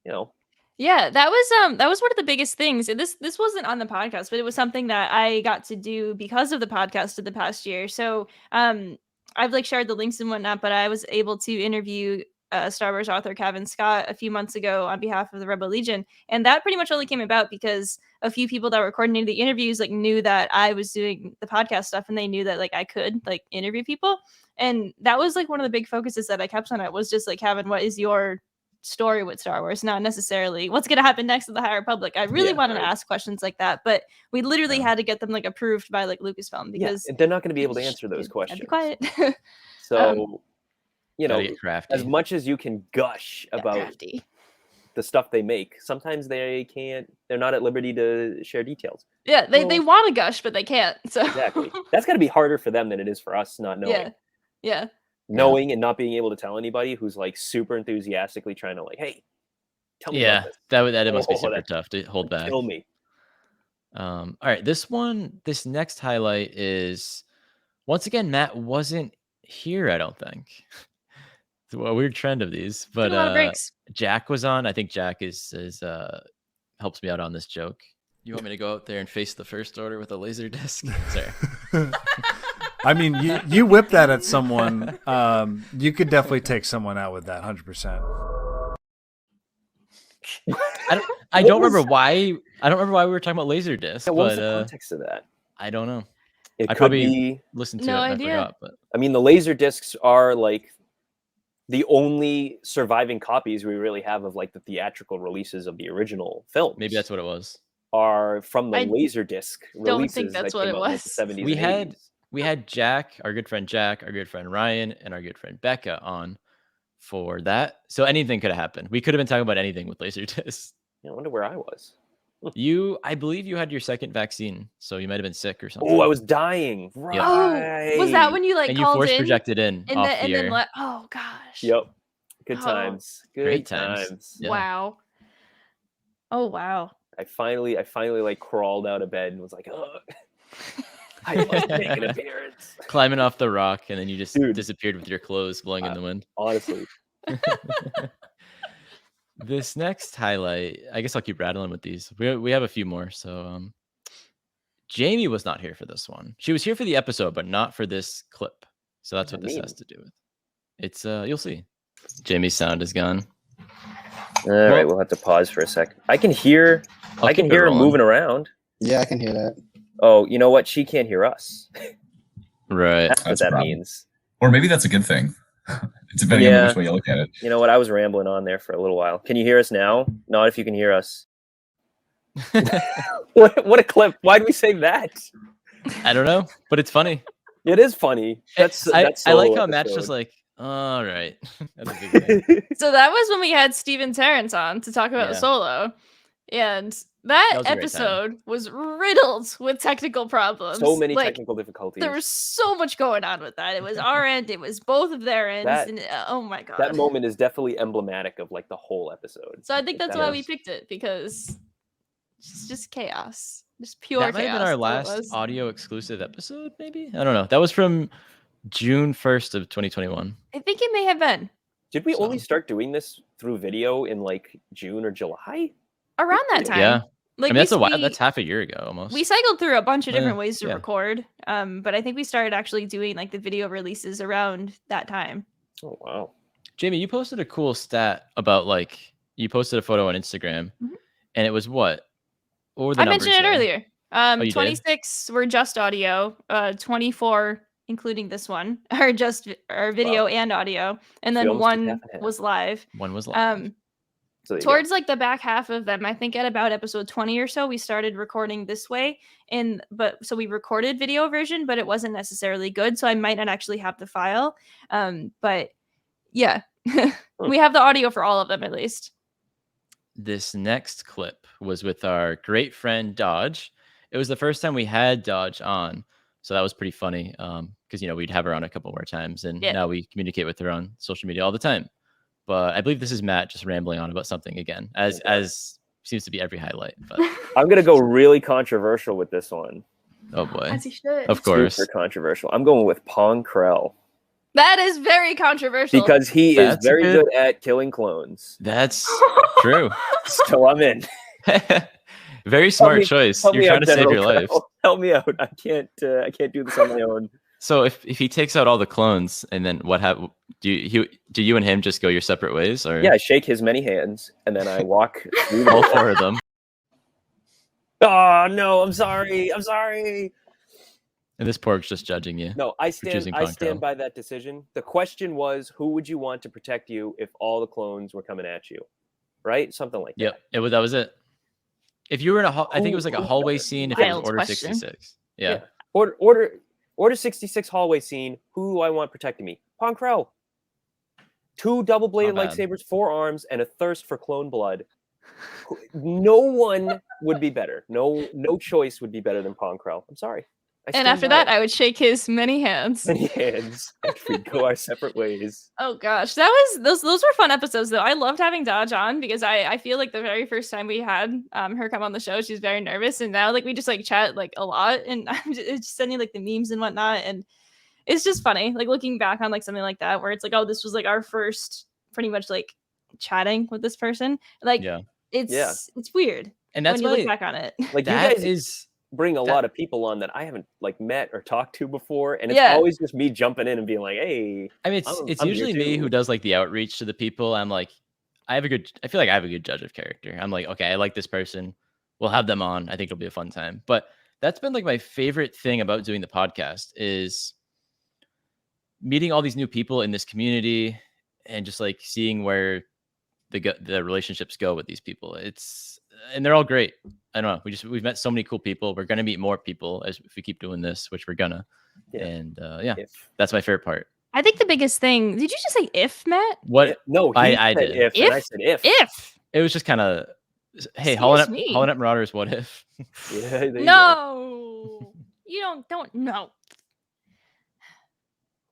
you know. Yeah, that was one of the biggest things. And this wasn't on the podcast, but it was something that I got to do because of the podcast of the past year. So I've like shared the links and whatnot, but I was able to interview Star Wars author Kevin Scott a few months ago on behalf of the Rebel Legion, and that pretty much only came about because a few people that were coordinating the interviews like knew that I was doing the podcast stuff, and they knew that like I could like interview people, and that was like one of the big focuses that I kept on it was just like, Kevin, what is your story with Star Wars, not necessarily what's going to happen next to the High Republic. I really wanted to ask questions like that, but we literally had to get them like approved by like Lucasfilm because they're not going to be able to answer those questions. Be quiet. So, you know, crafty. as much as you can gush about the stuff they make, sometimes they're not at liberty to share details. Yeah, they want to gush, but they can't. So exactly, that's got to be harder for them than it is for us not knowing. Yeah. Knowing and not being able to tell anybody who's like super enthusiastically trying to like, hey, tell me about this. That must be super tough to hold back. Kill me. All right, this next highlight is once again Matt wasn't here. I don't think. It's a weird trend of these, but a lot of breaks. Jack was on. I think Jack is helps me out on this joke. You want me to go out there and face the First Order with a laser disc? Sorry. I mean, you whip that at someone. You could definitely take someone out with that, 100%. I don't remember why we were talking about laser discs. Yeah, what was the context of that? I don't know. It I could probably be listened to it and I forgot. But I mean, the laser discs are like the only surviving copies we really have of like the theatrical releases of the original films. Maybe that's what it was. Are from the laser disc releases. Don't think that's what it was. The 70s and 80s. We had Jack, our good friend Jack, our good friend Ryan, and our good friend Becca on for that. So anything could have happened. We could have been talking about anything with laser discs. I wonder where I was. I believe you had your second vaccine, so you might have been sick or something. Oh, I was dying. Right. Yep. Oh, was that when you like and called you force in? projected in And, off and the then air. oh gosh. Yep. Good times. Great times. Yeah. Wow. Oh wow. I finally like crawled out of bed and was like, oh, I must make an appearance. Climbing off the rock, and then you just disappeared with your clothes blowing in the wind. Honestly. This next highlight, I guess I'll keep rattling with these. We have a few more. So Jamie was not here for this one. She was here for the episode, but not for this clip. So that's what this has to do with. It's you'll see. Jamie's sound is gone. All right, we'll have to pause for a sec. I can hear her moving around. Yeah, I can hear that. Oh, you know what? She can't hear us. Right. That's what that means. Or maybe that's a good thing. It's depending on which way you look at it. You know what? I was rambling on there for a little while. Can you hear us now? Not if you can hear us. What a clip. Why did we say that? I don't know, but it's funny. It is funny. I like how Matt's just like, all right. That's a big thing. So that was when we had Steven Terrence on to talk about Solo. And that episode was riddled with technical problems. So many technical difficulties. There was so much going on with that. It was our end, it was both of their ends. Oh my god. That moment is definitely emblematic of like the whole episode. So I think that's why we picked it, because it's just chaos. Just pure chaos. That might have been our last audio exclusive episode, maybe? I don't know. That was from June 1st of 2021. I think it may have been. Did we only start doing this through video in like June or July? Around that time. Yeah. Like, I mean, that's a while. That's half a year ago almost. We cycled through a bunch of different ways to record. But I think we started actually doing like the video releases around that time. Oh, wow. Jamie, you posted a cool stat about like, you posted a photo on Instagram and it was what? What were the numbers? I mentioned it earlier. 26 were just audio, 24 including this one are just our video and audio, and then one was live. One was live. So towards like the back half of them, I think at about episode 20 or so, we started recording this way. So we recorded video version, but it wasn't necessarily good. So I might not actually have the file. But yeah, we have the audio for all of them at least. This next clip was with our great friend Dodge. It was the first time we had Dodge on, so that was pretty funny. Because we'd have her on a couple more times, and now we communicate with her on social media all the time. But I believe this is Matt just rambling on about something again, as seems to be every highlight. But I'm gonna go really controversial with this one. Oh boy, as he should. Of course, super controversial. I'm going with Pong Krell. That is very controversial because he is very good at killing clones. That's true. So I'm in. Very smart choice. You're trying to save your life. Help me out. I can't do this on my own. So if he takes out all the clones, and then what happen? Do you and him just go your separate ways, or I shake his many hands and then I walk all four of them. Oh no! I'm sorry. And this pork's just judging you. No, I stand by that decision. The question was, who would you want to protect you if all the clones were coming at you? Right? Something like that. Yep. That was it. If you were in I think it was like a hallway scene. If it was Order 66. Yeah. Order 66 hallway scene. Who do I want protecting me? Pong Krell. 2 double-bladed lightsabers, 4 arms, and a thirst for clone blood. No one would be better. No choice would be better than Pong Krell. I'm sorry. And after that, I would shake his many hands. Many hands. We'd go our separate ways. Oh gosh, those were fun episodes though. I loved having Dodge on because I feel like the very first time we had her come on the show, she was very nervous, and now like we just like chat like a lot, and I'm just sending like the memes and whatnot, and it's just funny like looking back on like something like that where it's like, oh, this was like our first pretty much like chatting with this person. Like it's weird. And that's when you look back on it. Like that you guys bring a lot of people on that I haven't like met or talked to before, and it's always just me jumping in and being like, hey. I mean, it's usually me who does like the outreach to the people. I'm like, I feel like I have a good judge of character. I'm like, okay, I like this person. We'll have them on. I think it'll be a fun time. But that's been like my favorite thing about doing the podcast is meeting all these new people in this community and just like seeing where the relationships go with these people. And they're all great. I don't know. We've met so many cool people. We're gonna meet more people if we keep doing this, which we're gonna. Yeah. And that's my favorite part. I think the biggest thing. Did you just say if, Matt? What? No, I did. If, and I said if. If. It was just kind of. Hey, HoloNet Marauders. What if? Yeah. No, you don't know.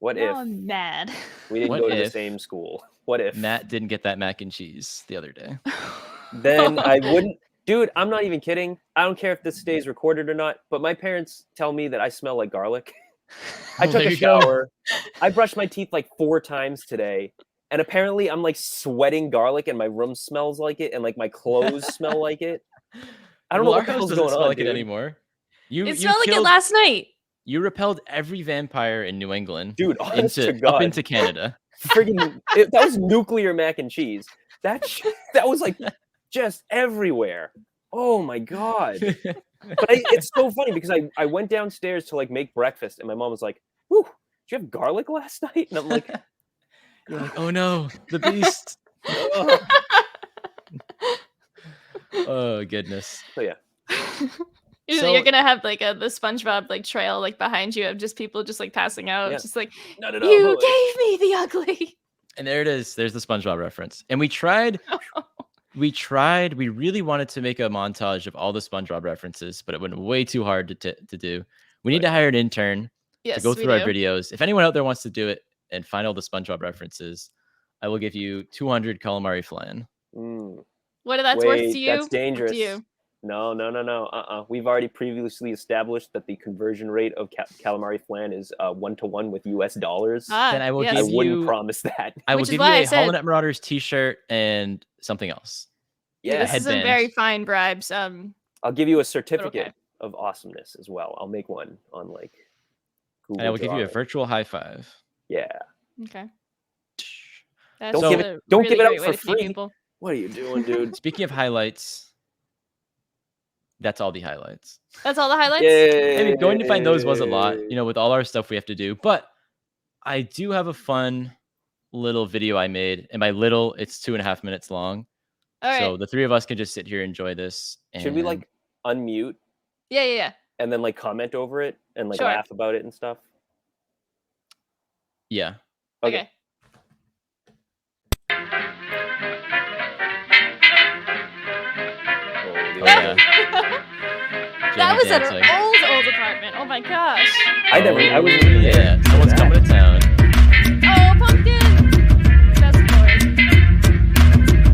What if? I'm mad. We didn't go to the same school. What if Matt didn't get that mac and cheese the other day? Then I wouldn't. Dude, I'm not even kidding. I don't care if this stays recorded or not, but my parents tell me that I smell like garlic. I took a shower. I brushed my teeth like 4 times today, and apparently I'm like sweating garlic, and my room smells like it, and like my clothes smell like it. I don't know what the hell's going on, like it anymore. It smelled like it last night. You repelled every vampire in New England, dude, up into Canada. Friggin', that was nuclear mac and cheese. That was like just everywhere. Oh my god! But it's so funny because I went downstairs to like make breakfast, and my mom was like, "Whew, did you have garlic last night?" And I'm like, "You're like, oh no, the beast!" Oh goodness. So yeah. You're gonna have like the SpongeBob like trail like behind you of just people just like passing out, just like no, you gave me the ugly. And there it is. There's the SpongeBob reference. And we tried. We really wanted to make a montage of all the SpongeBob references, but it went way too hard to do. We need to hire an intern to go through our videos. If anyone out there wants to do it and find all the SpongeBob references, I will give you 200 calamari flan. What that's worth to you? That's dangerous. To you. No. We've already previously established that the conversion rate of calamari flan is 1-to-1 with US dollars. Then I will give you. I wouldn't promise that. I will give you a HoloNet Marauders T-shirt and something else. Yeah, this is some very fine bribes. I'll give you a certificate of awesomeness as well. I'll make one on like Google. And I will give you a virtual high five. Yeah. Okay. Don't give it up for free. What are you doing, dude? Speaking of highlights. That's all the highlights. That's all the highlights? I mean, going to find those was a lot, with all our stuff we have to do. But I do have a fun little video I made. And by little, it's 2.5 minutes long. All right. So the three of us can just sit here and enjoy this. Should we and- like unmute Yeah. and then like comment over it and like Sure. laugh about it and stuff? Yeah. Okay. Oh, yeah. That was at dancing. our old apartment. Oh my gosh. I was Yeah, someone's coming to town. Oh, pumpkin. Best boy.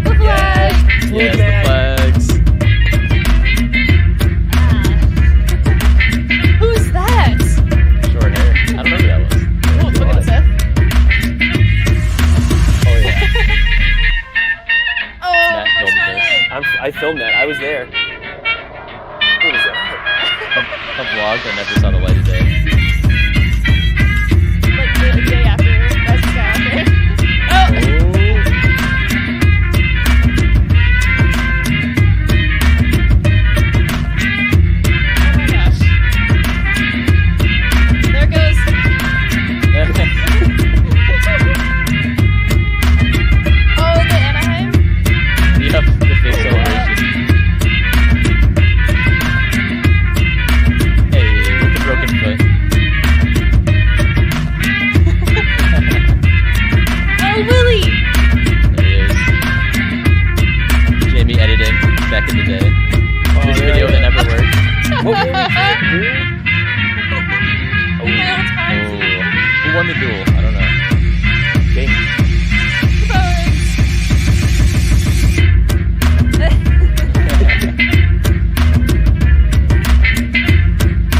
The flag. Yes, the flags. Who's that? Short hair. I don't know who that was. Oh, look at Seth. Oh yeah. Oh, Matt that's filmed right. I filmed that. I was there. What was that? A vlog that never saw the light of day. Like the day after. That's the guy out there. Oh. Oh my gosh. There goes. Oh, the Anaheim. Yep, the big celebration. Hey, with the broken foot. Oh, Willie. There he is. Jamie editing back in the day. This there video I that am. never worked. What were we doing? Oh, who won the duel? I don't know. Jamie.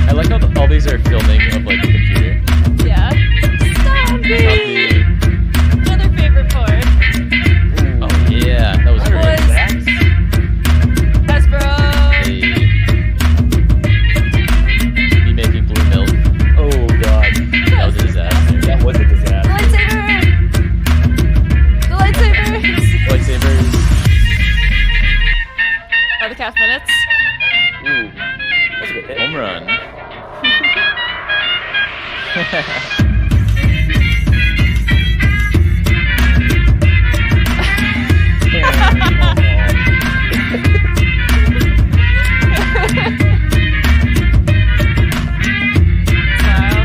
I like how all these are filming of like the computer. Yeah. Zombie. Another favorite part. Oh yeah, that was That great. was Hasbro. Hey. Me making blue milk. Oh god. That was a disaster. That was a The disaster. lightsaber. The lightsabers. Lightsabers. Oh, the calf minutes. Ooh. That's a good hit. Home run. Wow.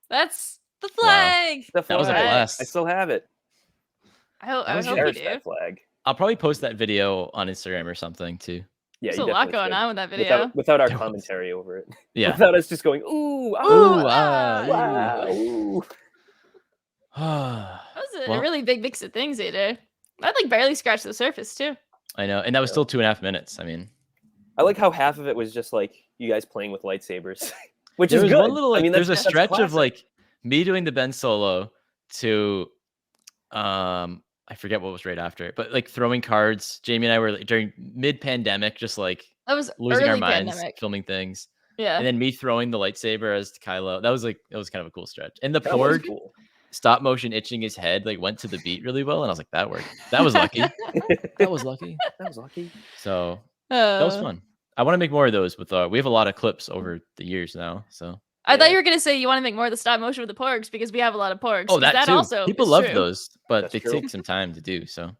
That's the flag. The That was a flag. blast. I still have it. I hope I you cherish do. that flag. I'll probably post that video on Instagram or something too. Yeah, There's you a lot definitely going should. on with that video. Without our There was. commentary over it. Yeah. Without us just going, ooh, Ooh, ah, ah. wow, ooh. That was a Well- really big mix of things they did. I'd like barely scratched the surface too. I know, and that was still 2.5 minutes. I mean, I like how half of it was just like you guys playing with lightsabers, which there is was good. one little like I mean, there's a that's stretch of classic. like me doing the Ben solo to I forget what was right after it, but like throwing cards. Jamie and I were like, during mid-pandemic, just like That was losing our early minds, pandemic. filming things, Yeah. and then me throwing the lightsaber as Kylo. That was kind of a cool stretch. And the That was Porg cool. stop motion itching his head like went to the beat really well, and I was like, that worked. That was lucky. That was lucky. That was lucky. So that was Uh, fun. I want to make more of those with we have a lot of clips over the years now. So I thought Yeah. you were gonna say you want to make more of the stop motion with the porgs because we have a lot of porgs. oh, 'cause that too. also People is love true. those, but That's they true. take some time to do. So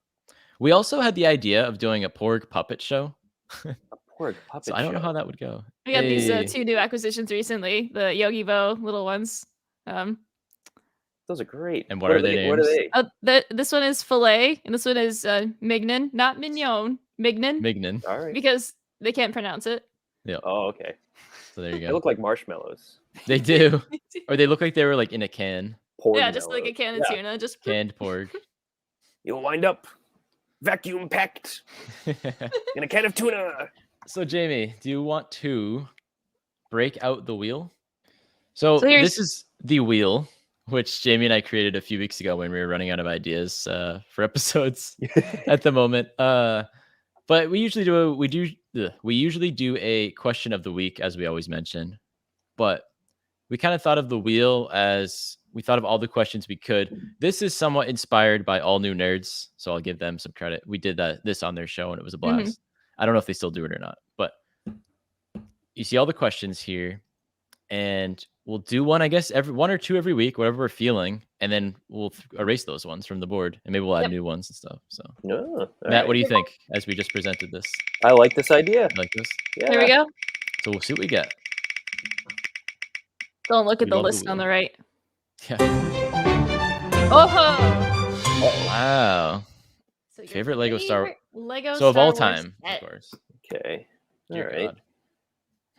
we also had the idea of doing a Porg puppet show. A Porg puppet So I don't know show. how that would go. We got these Hey. 2 new acquisitions recently, the Yogi Bo little ones. Those are great. And what are their What are names? they? This one is Filet, and this one is Mignon, not Mignon, Mignon, Mignon. All right. because they can't pronounce it. Oh, okay. So there you They go. look like marshmallows. They do. Or they look like they were like in a can. Porg Yeah, just like a mellows. can of Yeah. tuna, just Canned Porg. You'll wind up vacuum packed in a can of tuna. So Jamie, do you want to break out the wheel? So So here's- this is the wheel, which Jamie and I created a few weeks ago when we were running out of ideas for episodes at the moment. But we usually do a question of the week, as we always mention. But we kind of thought of the wheel as we thought of all the questions we could. This is somewhat inspired by All New Nerds, so I'll give them some credit. We did this on their show and it was a blast. I don't know if they still do it or not, but you see all the questions here, and we'll do one, I guess, every 1 or 2 every week, whatever we're feeling, and then we'll erase those ones from the board, and maybe we'll add new ones and stuff. So, No, Matt, what do you think as we just presented this? I like this idea. You like this? Yeah. Here we go. So we'll see what we get. Don't look at We the love the list on wheel. the right. Yeah. Oh. Wow. So your Favorite Lego Star. favorite Lego So of Star all Wars time, set. of course. Okay. All Dear right.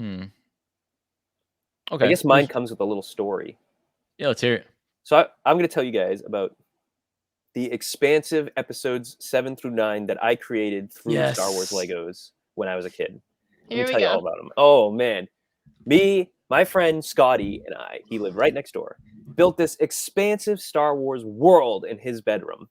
God. Okay. I guess mine comes with a little story. Yeah, let's hear it. So I'm going to tell you guys about the expansive episodes 7 through 9 that I created through Star Wars Yes. Legos when I was a kid. Let Here me we tell you go. all about them. Oh man, my friend Scotty and I, he lived right next door, built this expansive Star Wars world in his bedroom.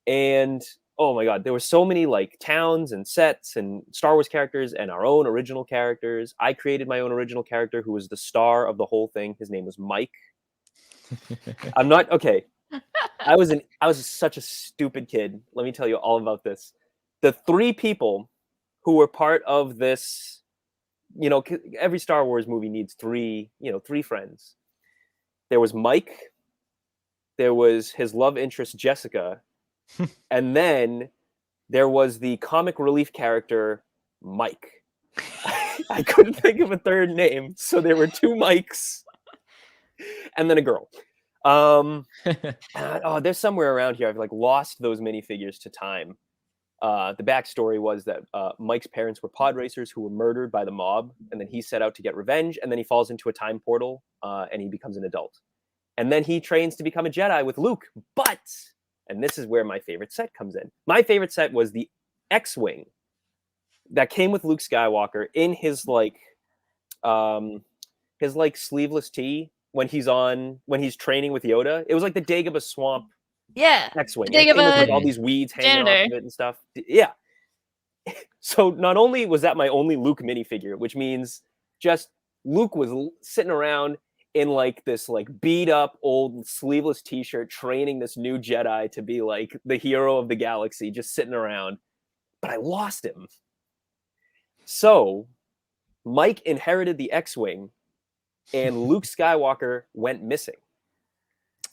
And oh my God, there were so many like towns and sets and Star Wars characters and our own original characters. I created my own original character who was the star of the whole thing. His name was Mike. I'm not okay. I was such a stupid kid. Let me tell you all about this. The 3 people who were part of this, every Star Wars movie needs 3 friends. There was Mike, there was his love interest Jessica, and then there was the comic relief character Mike. I couldn't think of a third name, so there were 2 Mikes and then a girl. There's somewhere around here. I've like lost those minifigures to time. The backstory was that Mike's parents were pod racers who were murdered by the mob, and then he set out to get revenge, and then he falls into a time portal, and he becomes an adult. And then he trains to become a Jedi with Luke. But, and this is where my favorite set comes in. My favorite set was the X-Wing that came with Luke Skywalker in his sleeveless tee when he's training with Yoda. It was like the Dagobah Swamp X-Wing. It came with like all these weeds hanging off of it and stuff. Yeah. So not only was that my only Luke minifigure, which means just Luke was sitting around in like this like beat up old sleeveless t-shirt training this new Jedi to be like the hero of the galaxy, just sitting around. But I lost him. So Mike inherited the X-Wing and Luke Skywalker went missing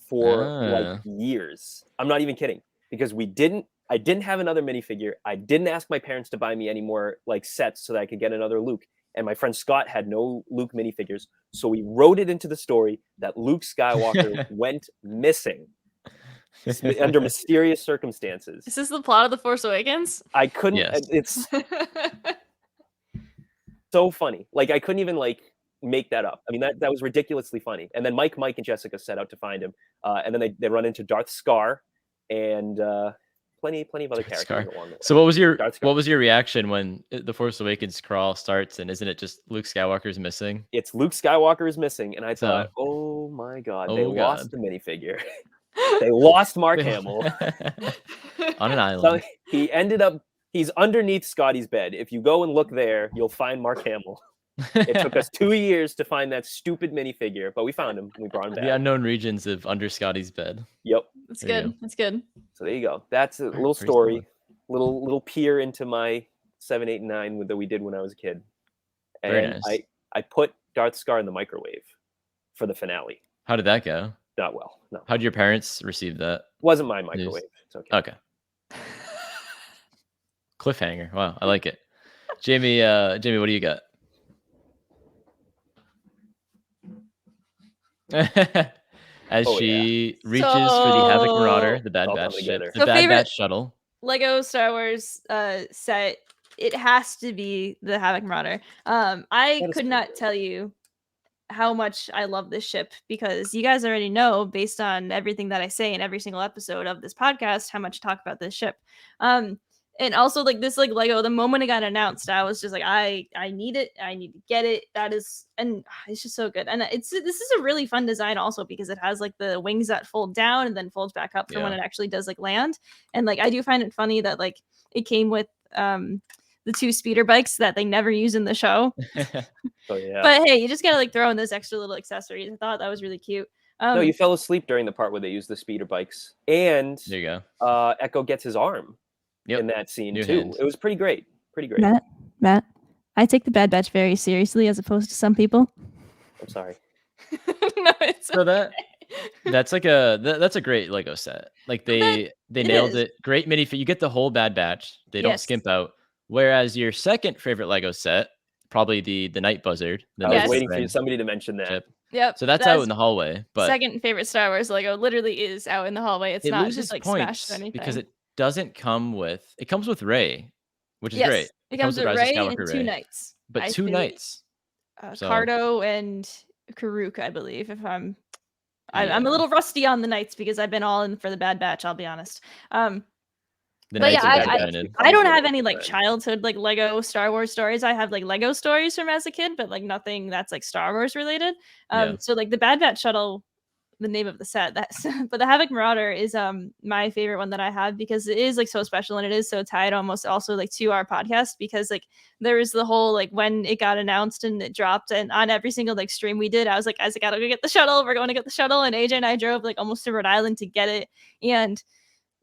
for like years. I'm not even kidding, because I didn't have another minifigure. I didn't ask my parents to buy me any more like sets so that I could get another Luke. And my friend Scott had no Luke minifigures. So we wrote it into the story that Luke Skywalker went missing under mysterious circumstances. Is this the plot of The Force Awakens? I couldn't. Yes. It's so funny. Like I couldn't even like make that up. I mean, that was ridiculously funny. And then Mike, and Jessica set out to find him. And then they run into Darth Scar and plenty of other characters along the way. So what was your reaction when The Force Awakens crawl starts, and isn't it just Luke Skywalker's missing? It's Luke Skywalker is missing, and I thought, oh my God, they lost the minifigure. They lost Mark Hamill on an island. So he's underneath Scotty's bed. If you go and look there, you'll find Mark Hamill. It took us 2 years to find that stupid minifigure, but we found him. We brought him back. The unknown regions of under Scotty's bed. Yep. That's good. That's good. So there you go. That's a little story, little peer into my 7, 8, and 9 that we did when I was a kid. And Very nice. I put Darth Scar in the microwave for the finale. How did that go? Not well. No. How did your parents receive that? Wasn't my microwave. It's okay. Okay. Cliffhanger. Wow, I like it. Jamie, what do you got? As she reaches for the Havoc Marauder, the Bad Batch ship, the Bad Batch shuttle. Lego Star Wars set. It has to be the Havoc Marauder. I could not tell you how much I love this ship, because you guys already know, based on everything that I say in every single episode of this podcast, how much I talk about this ship. And also like this, like Lego, the moment it got announced, I was just like, I need it. I need to get it. And it's just so good. And this is a really fun design also, because it has like the wings that fold down and then folds back up for when it actually does like land. And like, I do find it funny that like it came with the 2 speeder bikes that they never use in the show. Oh yeah. But hey, you just gotta like throw in those extra little accessories. I thought that was really cute. No, you fell asleep during the part where they use the speeder bikes, and there you go. Echo gets his arm in that scene too. Hand. It was pretty great. Matt, I take the Bad Batch very seriously, as opposed to some people. I'm sorry. No, it's So that's like that's a great Lego set. Like they nailed is. it. Great minifig. You get the whole Bad Batch. They don't Yes. skimp out. Whereas your second favorite Lego set, probably the Night Buzzard. The I was Yes. waiting for somebody to mention that. chip. Yep. So that's out in the hallway, but second favorite Star Wars Lego literally is out in the hallway. It's it not loses just like points smashed or anything. because it doesn't come with. It comes with Rey, which is yes, great. it comes with Rise of Rey and Skywalker 2 Rey. knights. But I 2 believe. knights. So- Cardo and Karuk, I believe. If I'm a Yeah. little rusty on the knights because I've been all in for the Bad Batch. I'll be honest. The But Knights yeah, of Bad I Batch. don't have any like childhood like Lego Star Wars stories. I have like Lego stories from as a kid, but like nothing that's like Star Wars related. Yeah. So like the Bad Batch shuttle, the name of the set, that's but the Havoc Marauder is my favorite one that I have because it is like so special and it is so tied almost also like to our podcast because like there was the whole like when it got announced and it dropped and on every single like stream we did, I was like, guys, I gotta go get the shuttle. We're going to get the shuttle, and AJ and I drove like almost to Rhode Island to get it, and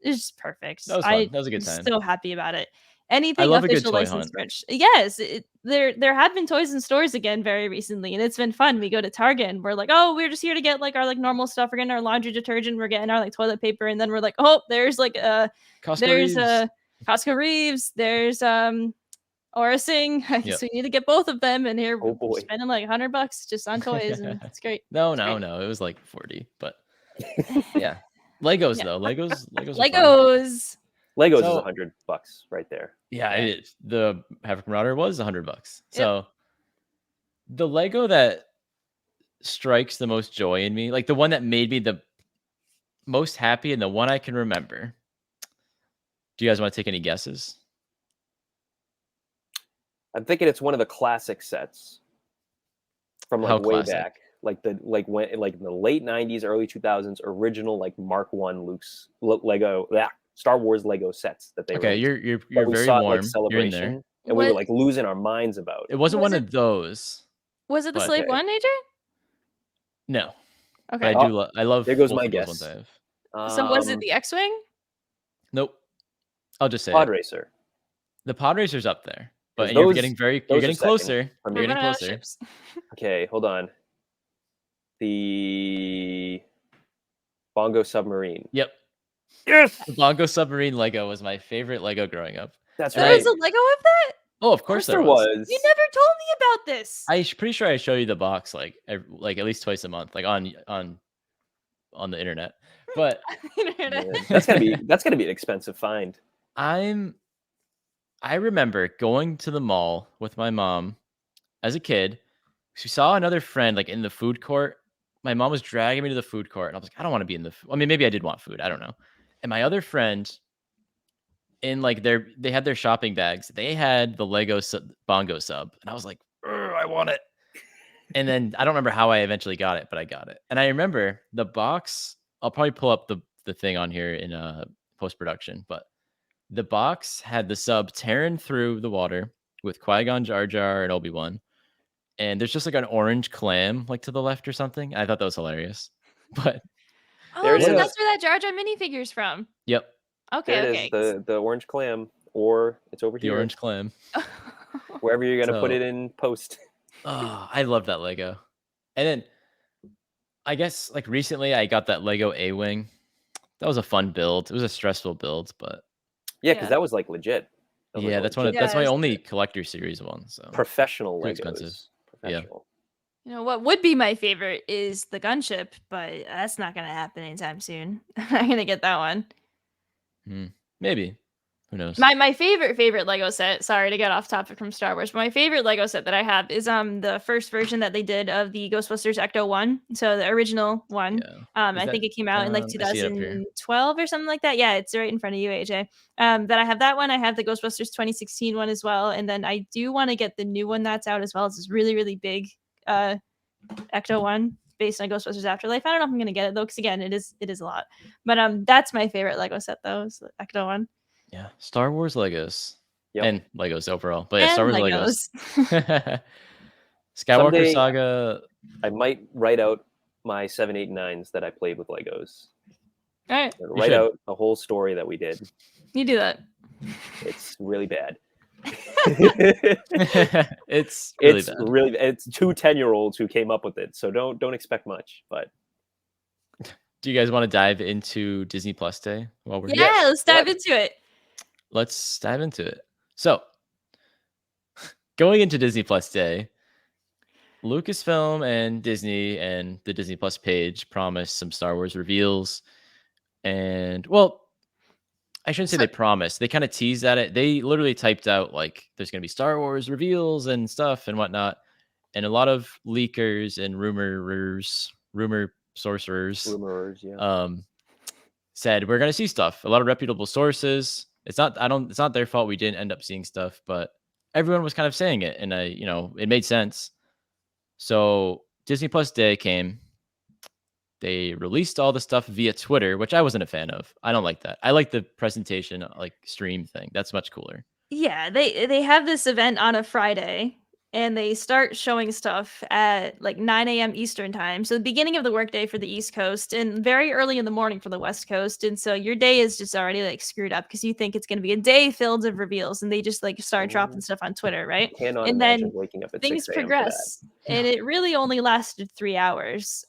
it's just perfect. That was fun. That was a good time. So happy about it. Anything I love a good official toy license hunt. merch. Yes, there have been toys in stores again very recently, and it's been fun. We go to Target and we're like, oh, we're just here to get like our like normal stuff. We're getting our laundry detergent. We're getting our like toilet paper, and then we're like, oh, there's like Costco Reeves. There's Aura Singh. Yep. So we need to get both of them. And here Oh, boy. we're spending like $100 just on toys, and it's great. No, It's great. it was like 40, but yeah. Legos Yeah. though. Legos are fun. Legos. Legos So- is $100 right there. Yeah, it is. The Havoc Marauder was $100. So the Lego that strikes the most joy in me, like the one that made me the most happy and the one I can remember. Do you guys want to take any guesses? I'm thinking it's one of the classic sets from like How way classic? back, like in the late '90s, early 2000s, original like Mark One Luke's Lego, Star Wars Lego sets that they Okay, released you're that we very saw at, warm. like You're in there. Celebration, and we were like losing our minds about It it. wasn't Was one of those. Was it the But- Slave Okay. One, AJ? No, but Okay. I do. I love. there goes both my of those guess. ones I have. So was it the X-Wing? Nope. I'll just say Pod it. Racer? The Pod Racer's up there, but 'Cause you're those- getting those you're are getting second closer. for You're me. getting Running out of closer. ships. Okay, hold on. The Bongo Submarine. Yep. Yes, The Bongo Submarine Lego was my favorite Lego growing up. that's And There right. was a Lego of that? Oh, of Of course course there was. was. You never told me about this. I'm pretty sure I show you the box like at least twice a month, like on the internet. But Man, that's gonna be an expensive find. I remember going to the mall with my mom as a kid. She saw another friend like in the food court. My mom was dragging me to the food court, and I was like, I don't want to be in the. I mean, maybe I did want food. I don't know. And my other friend, in like they had their shopping bags. They had the Lego Bongo Sub, and I was like, I want it. And then I don't remember how I eventually got it, but I got it. And I remember the box. I'll probably pull up the thing on here in post production, but the box had the sub tearing through the water with Qui-Gon, Jar Jar, and Obi-Wan. And there's just like an orange clam like to the left or something. I thought that was hilarious. But Oh, There it so is. that's where that Jar Jar minifigure's from. yep, Okay, There it okay. is, the orange clam, or it's over the here, orange clam. wherever you're gonna put So- it in post. Oh, I love that Lego. And then I guess like recently I got that Lego A-Wing. That was a fun build. It was a stressful build, but Yeah, because Yeah. that was like legit. That was, like, yeah, a that's legit that's my Yes. only collector series one. So professional Too Legos. expensive. Yeah. Professional. You know what would be my favorite is the gunship, but that's not gonna happen anytime soon. I'm not gonna get that one. maybe. Who knows? My favorite Lego set. Sorry to get off topic from Star Wars, but my favorite Lego set that I have is the first version that they did of the Ghostbusters Ecto 1. So the original one. Yeah. I Is think that- it came out in like I see it up here. 2012 or something like that. Yeah, it's right in front of you, AJ. That I have that one. I have the Ghostbusters 2016 one as well, and then I do want to get the new one that's out as well. It's this really really big Ecto 1 based on Ghostbusters Afterlife. I don't know if I'm gonna get it though, because again, it is a lot. But that's my favorite Lego set though, is the Ecto 1. Yeah. Star Wars Legos. Yep. And Legos overall. But yeah, Star And Wars Legos. Legos. Skywalker Someday- Saga. I might write out my 7, 8, 9s that I played with Legos. All right, Write should. out a whole story that we did. you do that. It's really bad. It's really It's bad. really it's two 10-year-olds who came up with it, so don't expect much. But Do you guys want to dive into Disney Plus Day while we're here? Yeah, let's dive let's. into it. Let's dive into it. So, going into Disney Plus Day, Lucasfilm and Disney and the Disney Plus page promised some Star Wars reveals. And, well, I shouldn't say they promised. They kind of teased at it. They literally typed out, like, there's going to be Star Wars reveals and stuff and whatnot. And a lot of leakers and rumor sorcerers Rumors, yeah. said we're going to see stuff. A lot of reputable sources. It's not their fault we didn't end up seeing stuff, but everyone was kind of saying it, and it made sense. So Disney Plus Day came. They released all the stuff via Twitter, which I wasn't a fan of. I don't like that. I like the presentation, like stream thing. That's much cooler. Yeah, they have this event on a Friday, and they start showing stuff at like 9 a.m. Eastern time. So the beginning of the workday for the East Coast, and very early in the morning for the West Coast. And so your day is just already like screwed up because you think it's going to be a day filled of reveals, and they just like start dropping stuff on Twitter, right? Cannot And imagine then waking up at things 6 a.m. for that. progress, and it really only lasted 3 hours.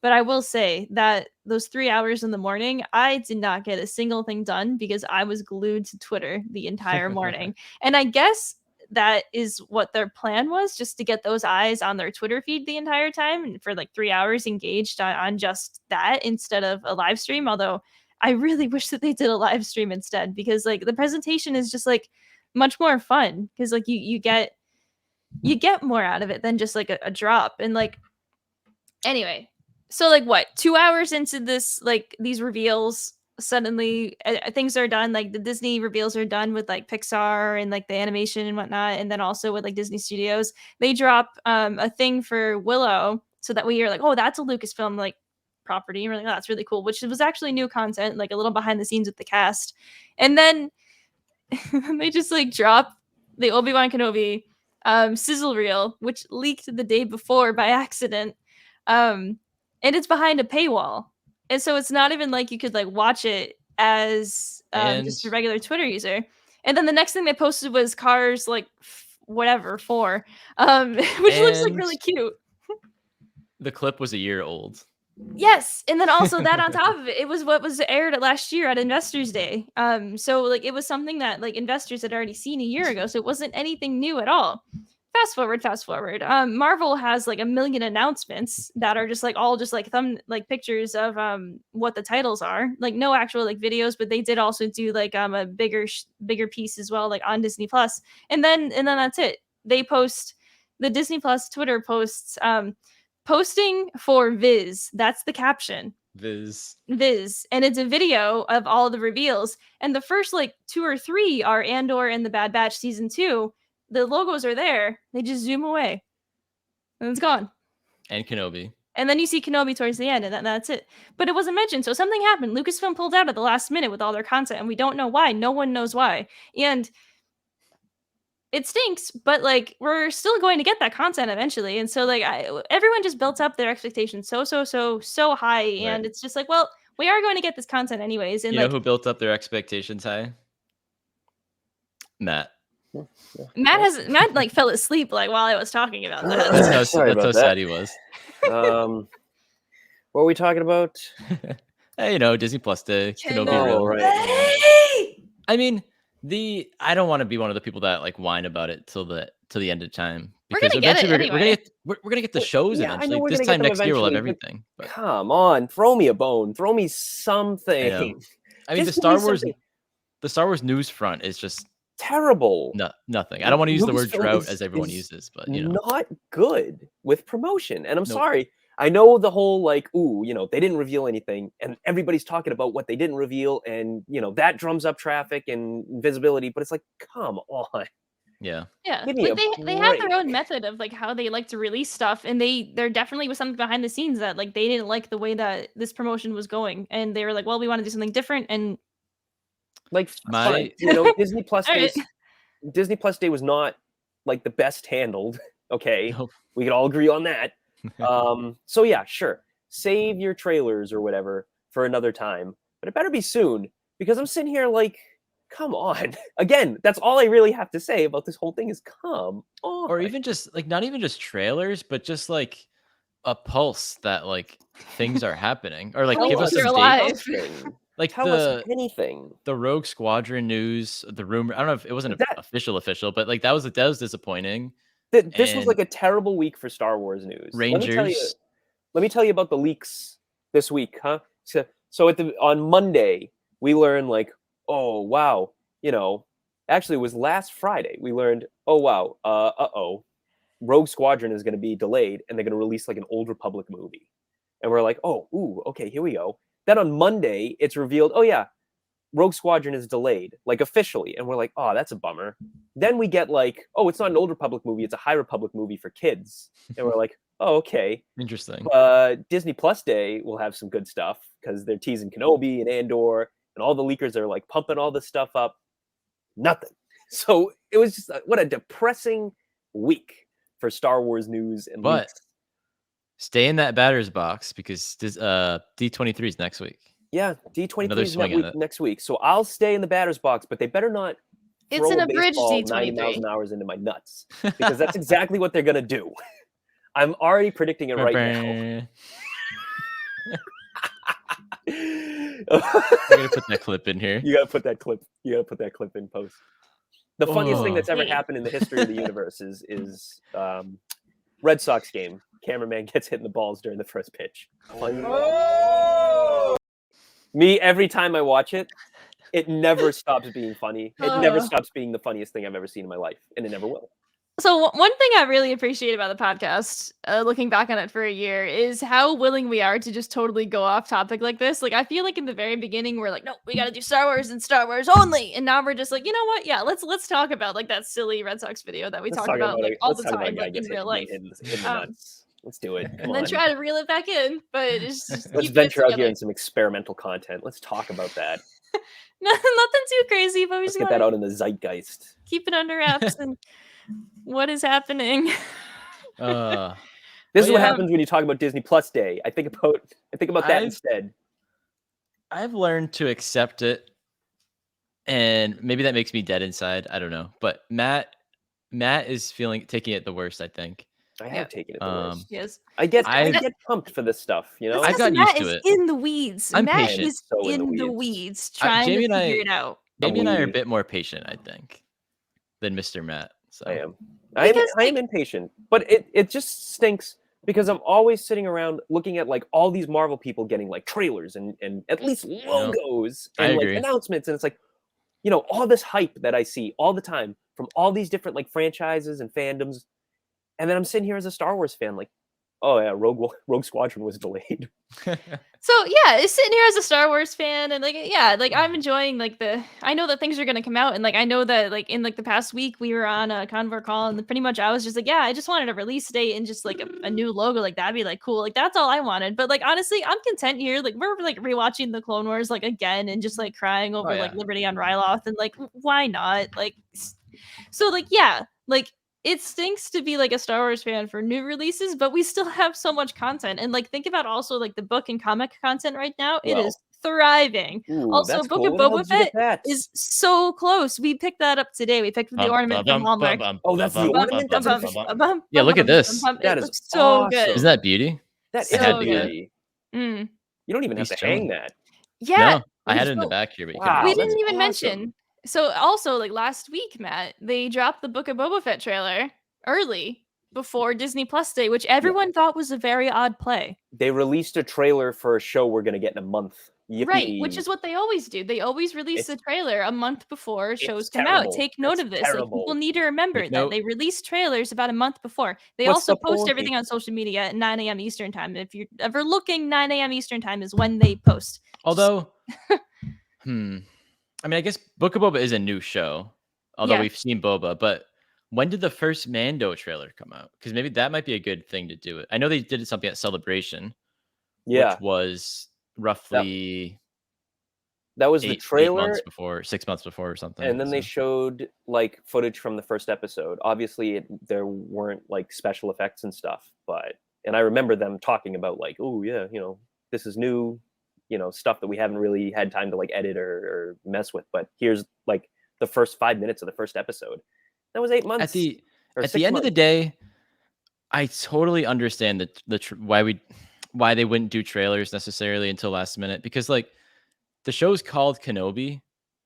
But I will say that those 3 hours in the morning, I did not get a single thing done because I was glued to Twitter the entire morning. And I guess that is what their plan was, just to get those eyes on their Twitter feed the entire time and for like 3 hours engaged on just that instead of a live stream. Although I really wish that they did a live stream instead, because like the presentation is just like much more fun, because like you get more out of it than just like a drop. And like, anyway, so like what, 2 hours into this, like these reveals, suddenly things are done. Like the Disney reveals are done with like Pixar and like the animation and whatnot, and then also with like Disney Studios, they drop a thing for Willow, so that we are like, oh, that's a Lucasfilm like property, and we're like, oh, that's really cool, which was actually new content, like a little behind the scenes with the cast. And then they just like drop the Obi-Wan Kenobi sizzle reel, which leaked the day before by accident. And it's behind a paywall. And so it's not even like you could like watch it as just a regular Twitter user. And then the next thing they posted was Cars like whatever 4, which looks like really cute. The clip was a year old. Yes, and then also that on top of it, it was what was aired last year at Investors Day. So like it was something that like investors had already seen a year ago, so it wasn't anything new at all. Fast forward. Marvel has like a million announcements that are just like all just like pictures of what the titles are. Like no actual like videos, but they did also do like a bigger piece as well, like on Disney Plus. And then that's it. They post the Disney Plus Twitter posts posting for Viz. That's the caption. Viz. And it's a video of all the reveals. And the first like 2 or 3 are Andor and the Bad Batch season 2. The logos are there. They just zoom away. And it's gone. And Kenobi. And then you see Kenobi towards the end, and that's it. But it wasn't mentioned. So something happened. Lucasfilm pulled out at the last minute with all their content, and we don't know why. No one knows why. And it stinks, but like we're still going to get that content eventually. And so like everyone just built up their expectations so high, Right. and it's just like, well, we are going to get this content anyways. And you know who built up their expectations high? Matt. Matt like fell asleep like while I was talking about that. That's how sad he was. What were we talking about? Hey, Disney Plus Day. Kenobi. Right. I mean, I don't want to be one of the people that like whine about it till the end of time, because we're gonna eventually get we're gonna get the shows eventually. This time next year we'll have everything. But come on, throw me a bone, throw me something. I mean, the Star Wars news front is just terrible. Nothing. I don't want to use the word drought as everyone uses, but not good with promotion. And I'm sorry. I know the whole like, they didn't reveal anything, and everybody's talking about what they didn't reveal, and that drums up traffic and visibility. But it's like, come on. Yeah. Like they have their own method of like how they like to release stuff, and there definitely was something behind the scenes that like they didn't like the way that this promotion was going, and they were like, well, we want to do something different. And like Disney Plus Day. Disney Plus Day was not like the best handled. Okay, we could all agree on that. So yeah, sure, save your trailers or whatever for another time, but it better be soon, because I'm sitting here like, come on. Again, that's all I really have to say about this whole thing is come on. Or even just like not even just trailers, but just like a pulse that like things are happening, or like Tell give us us some alive. dates. something. Like Tell us anything. the Rogue Squadron news, the rumor. I don't know if it wasn't That- official, but like that was disappointing. This was And like a terrible week for Star Wars news. Rangers. Let me tell you about the leaks this week, huh? So on Monday, we learned like, oh wow, actually it was last Friday. We learned, oh wow, Rogue Squadron is going to be delayed, and they're going to release like an Old Republic movie. And we're like, oh, ooh, okay, here we go. Then on Monday, it's revealed, oh yeah, Rogue Squadron is delayed, like officially. And we're like, oh, that's a bummer. Then we get like, oh, it's not an Old Republic movie, it's a High Republic movie for kids. And we're like, oh, okay. Interesting. Disney Plus Day will have some good stuff because they're teasing Kenobi and Andor, and all the leakers are like pumping all this stuff up. Nothing. So it was just what a depressing week for Star Wars news and But leaks. stay in that batter's box because D23 is next week. Yeah, D23 Another is swing at it. next week. So I'll stay in the batter's box, but they better not It's throw an a abridged baseball 90 miles D23. an hour into my nuts, because that's exactly what they're going to do. I'm already predicting it right now. I'm gonna put that clip in here. You gotta put that clip. You gotta put that clip in post. The funniest thing that's ever happened in the history of the universe is Red Sox game. Cameraman gets hit in the balls during the first pitch. Me, every time I watch it, it never stops being funny. It never stops being the funniest thing I've ever seen in my life, and it never will. So one thing I really appreciate about the podcast, looking back on it for a year, is how willing we are to just totally go off topic like this. Like, I feel like in the very beginning, we're like, no, we got to do Star Wars and Star Wars only. And now we're just like, you know what? Yeah, let's talk about like that silly Red Sox video that we talk about like all the time, like in real life. In the nuts. Let's do it. Come And on. then try to reel it back in, but it's just Let's keeping it venture out here together. in some experimental content. Let's talk about that. Nothing too crazy, but we Let's just get that gotta out in the zeitgeist. keep it under wraps and what is happening. This is what happens when you talk about Disney Plus Day. I think about that instead. I've learned to accept it, and maybe that makes me dead inside. I don't know, but Matt is taking it the worst. I think I have taken it the worst. Yes. I get pumped for this stuff, you know. I've gotten used to Matt it. is in the weeds. I'm Matt patient. is So in the weeds trying to figure it out. Jamie and I are a bit more patient, I think, than Mr. Matt. So I am. I am impatient, but it just stinks because I'm always sitting around looking at like all these Marvel people getting like trailers and at least logos and like announcements, and it's like, all this hype that I see all the time from all these different like franchises and fandoms, and then I'm sitting here as a Star Wars fan like, oh yeah, Rogue Squadron was delayed. So yeah, sitting here as a Star Wars fan, and like I'm enjoying like I know that things are gonna come out, and like I know that like in like the past week we were on a Convor call, and pretty much I was just like, yeah, I just wanted a release date and just like a new logo, like that'd be like cool, like that's all I wanted. But like honestly, I'm content here. Like we're like rewatching the Clone Wars like again and just like crying over like Liberty on Ryloth, and like why not? Like so like yeah, like it stinks to be like a Star Wars fan for new releases, but we still have so much content. And like think about also like the book and comic content right now. It is thriving. Also, Book of Boba Fett is so close. We picked that up today. We picked the ornament from Hallmark. Oh, that's the ornament. Yeah, look at this. That is so good. Isn't that beauty? That so is beauty. Mm. You don't even have to hang that. Yeah, no, I had it in the back here, but we didn't even mention. So also like last week, Matt, they dropped the Book of Boba Fett trailer early before Disney Plus Day, which everyone thought was a very odd play. They released a trailer for a show we're going to get in a month. Yippee. Right, which is what they always do. They always release the trailer a month before shows come out. Take note of this. Like, people need to remember that they release trailers about a month before. They also post everything on social media at 9 a.m. Eastern time. If you're ever looking, 9 a.m. Eastern time is when they post. Although, I mean, I guess Book of Boba is a new show, although we've seen Boba, but when did the first Mando trailer come out? Because maybe that might be a good thing to do it. I know they did something at Celebration, which was roughly that was the trailer 6 months before or something. And then they showed like footage from the first episode. Obviously, there weren't like special effects and stuff, and I remember them talking about like, oh yeah, this is new, stuff that we haven't really had time to like edit or mess with. But here's like the first 5 minutes of the first episode. That was 8 months. At the or at 6 the end of the months. day, I totally understand why they wouldn't do trailers necessarily until last minute, because like the show's called Kenobi.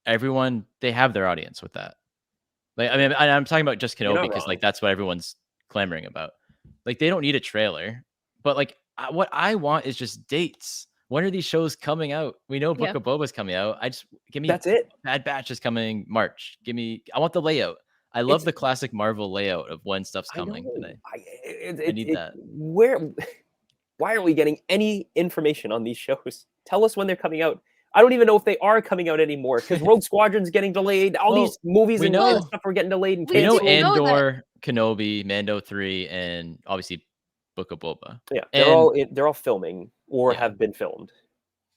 Everyone, they have their audience with that. Like, I mean, I'm talking about just You're not Kenobi because wrong. like that's what everyone's clamoring about. Like, they don't need a trailer, but like what I want is just dates. When are these shows coming out? We know Book Yeah. of Boba's coming out. Give me That's it. Bad Batch is coming March. I want the layout. I love the classic Marvel layout of when stuff's coming. I know. And I need that. Why aren't we getting any information on these shows? Tell us when they're coming out. I don't even know if they are coming out anymore because Rogue Squadron's getting delayed. All these movies and stuff are getting delayed and We canceled. We know Andor, Kenobi, Mando 3, and obviously Book of Boba. Yeah, And they're all filming or have been filmed.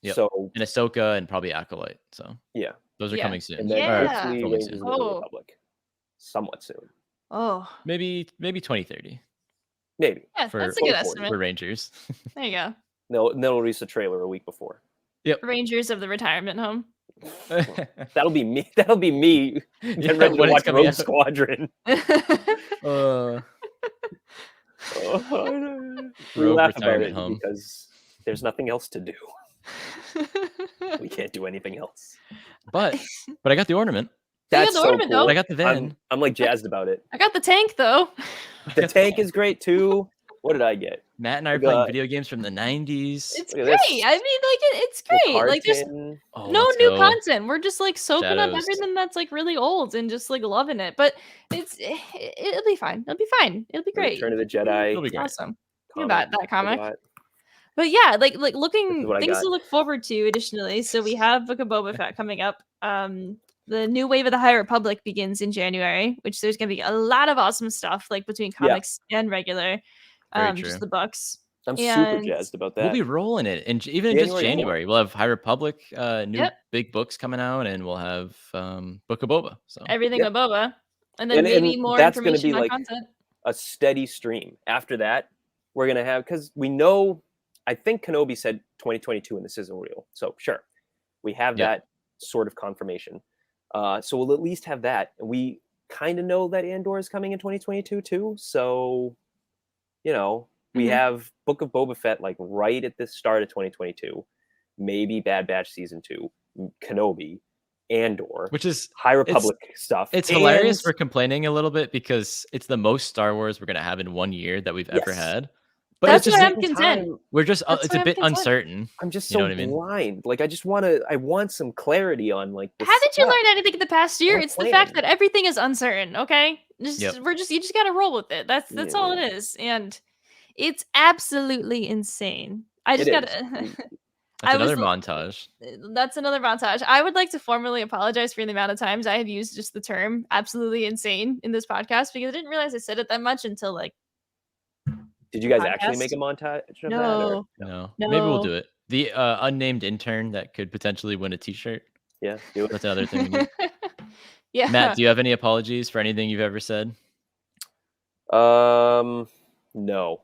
Yep. So and Ahsoka and probably Acolyte. So yeah, those are coming soon. and then Or hopefully filming Rangers soon. of the New Republic, somewhat soon. Oh, maybe 2030 Maybe. yeah, for that's a good 2040. estimate. for Rangers. There you go. They'll release the trailer a week before. Yep. Rangers of the retirement home. That'll be me. That'll be me. Getting ready to when it's watch coming Rogue out. Squadron. We Rogue laugh about retirement it home. because there's nothing else to do. We can't do anything else. But I got the ornament. That's the so ornament, cool. though. I got the van. I'm like jazzed about it. I got the tank though. The tank is great too. What did I get? Matt and I are We playing got- video games from the 90s. It's Look great. at I this. mean, like it's great. Like there's Oh, no let's new go. content. We're just like soaking up Shadows. everything that's like really old and just like loving it. But it'll be fine. It'll be fine. It'll be great. Return of the Jedi. It'll be It's great. awesome. Look comic at that I comic. got. But yeah, like This looking is what I things got. to look forward to additionally. So we have Book of Boba Fett coming up. The new wave of the High Republic begins in January, which there's gonna be a lot of awesome stuff like between Yeah. comics and regular, Very true. just the books. I'm super And jazzed about that. We'll be rolling it, and even in just January, yeah. January, we'll have High Republic, new Yep. big books coming out, and we'll have Book of Boba. So everything Yep. with Boba, and then And maybe more that's gonna information be on like content. a steady stream. After that, we're gonna have, because we know, I think Kenobi said 2022 in the sizzle reel. So sure, we have Yep. that sort of confirmation. So we'll at least have that. And we kind of know that Andor is coming in 2022 too. So, we Mhm. have Book of Boba Fett like right at the start of 2022. Maybe Bad Batch season 2, Kenobi, Andor, which is High Republic stuff. it's hilarious and- for complaining a little bit because it's the most Star Wars we're gonna have in 1 year that we've ever Yes. had. But That's it's just why I'm same content. time, we're just That's it's why a I'm bit content. uncertain. I'm just You know so what I mean? blind. Like I want some clarity on like this Haven't you stuff. learned anything in the past year? Or It's the fact plan. that everything is uncertain. Okay, Yep. you just gotta roll with it. That's all it is, and it's absolutely insane. I just It gotta. is. That's I was another l- montage. That's another montage. I would like to formally apologize for the amount of times I have used just the term "absolutely insane" in this podcast because I didn't realize I said it that much until like Did you guys actually make a podcast. montage of that? Or? No. Maybe we'll No. do it. The unnamed intern that could potentially win a T-shirt. Yeah, do it. That's another thing we need. yeah. Matt, do you have any apologies for anything you've ever said? No,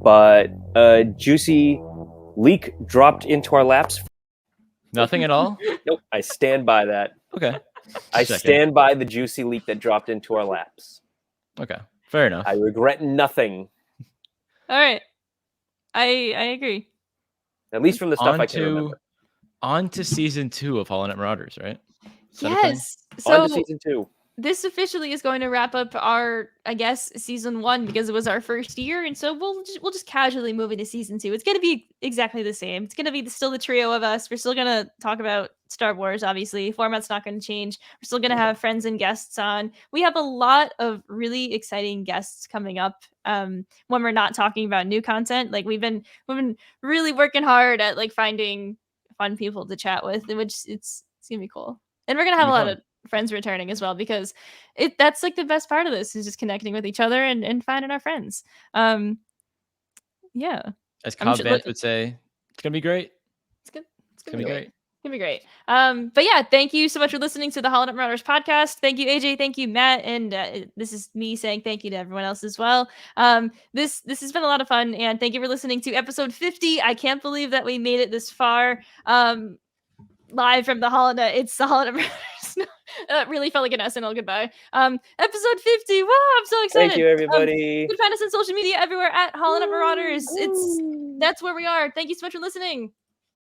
but a juicy leak dropped into our laps. Nothing at all? Nope, I stand by that. Okay. I Just checking. stand by the juicy leak that dropped into our laps. Okay. Fair enough. I regret nothing, All right. I agree. at least from the stuff on I can remember. to season 2 of HoloNet Marauders, right? Is that a thing? Yes. On to So season 2. this officially is going to wrap up our, I guess, season 1 because it was our first year, and so we'll just casually move into season 2. It's going to be exactly the same. It's going to be still the trio of us. We're still going to talk about Star Wars, obviously. Format's not going to change. We're still going to have friends and guests on. We have a lot of really exciting guests coming up. When we're not talking about new content, like we've been really working hard at like finding fun people to chat with, which it's gonna be cool. And we're gonna have a lot of friends returning as well because that's like the best part of this is just connecting with each other and finding our friends. Yeah, As I'm Cobb sure- Vance would say, it's gonna be great. it's good. It's It's gonna be great. It'd be great. But yeah, thank you so much for listening to the HoloNet Marauders podcast. Thank you, AJ. Thank you, Matt. And this is me saying thank you to everyone else as well. This has been a lot of fun, and thank you for listening to episode 50. I can't believe that we made it this far. Live from the HoloNet. It's the HoloNet Marauders. It really felt like an SNL goodbye. Episode 50. Wow, I'm so excited. Thank you, everybody. You can find us on social media everywhere at HoloNet Marauders. That's where we are. Thank you so much for listening.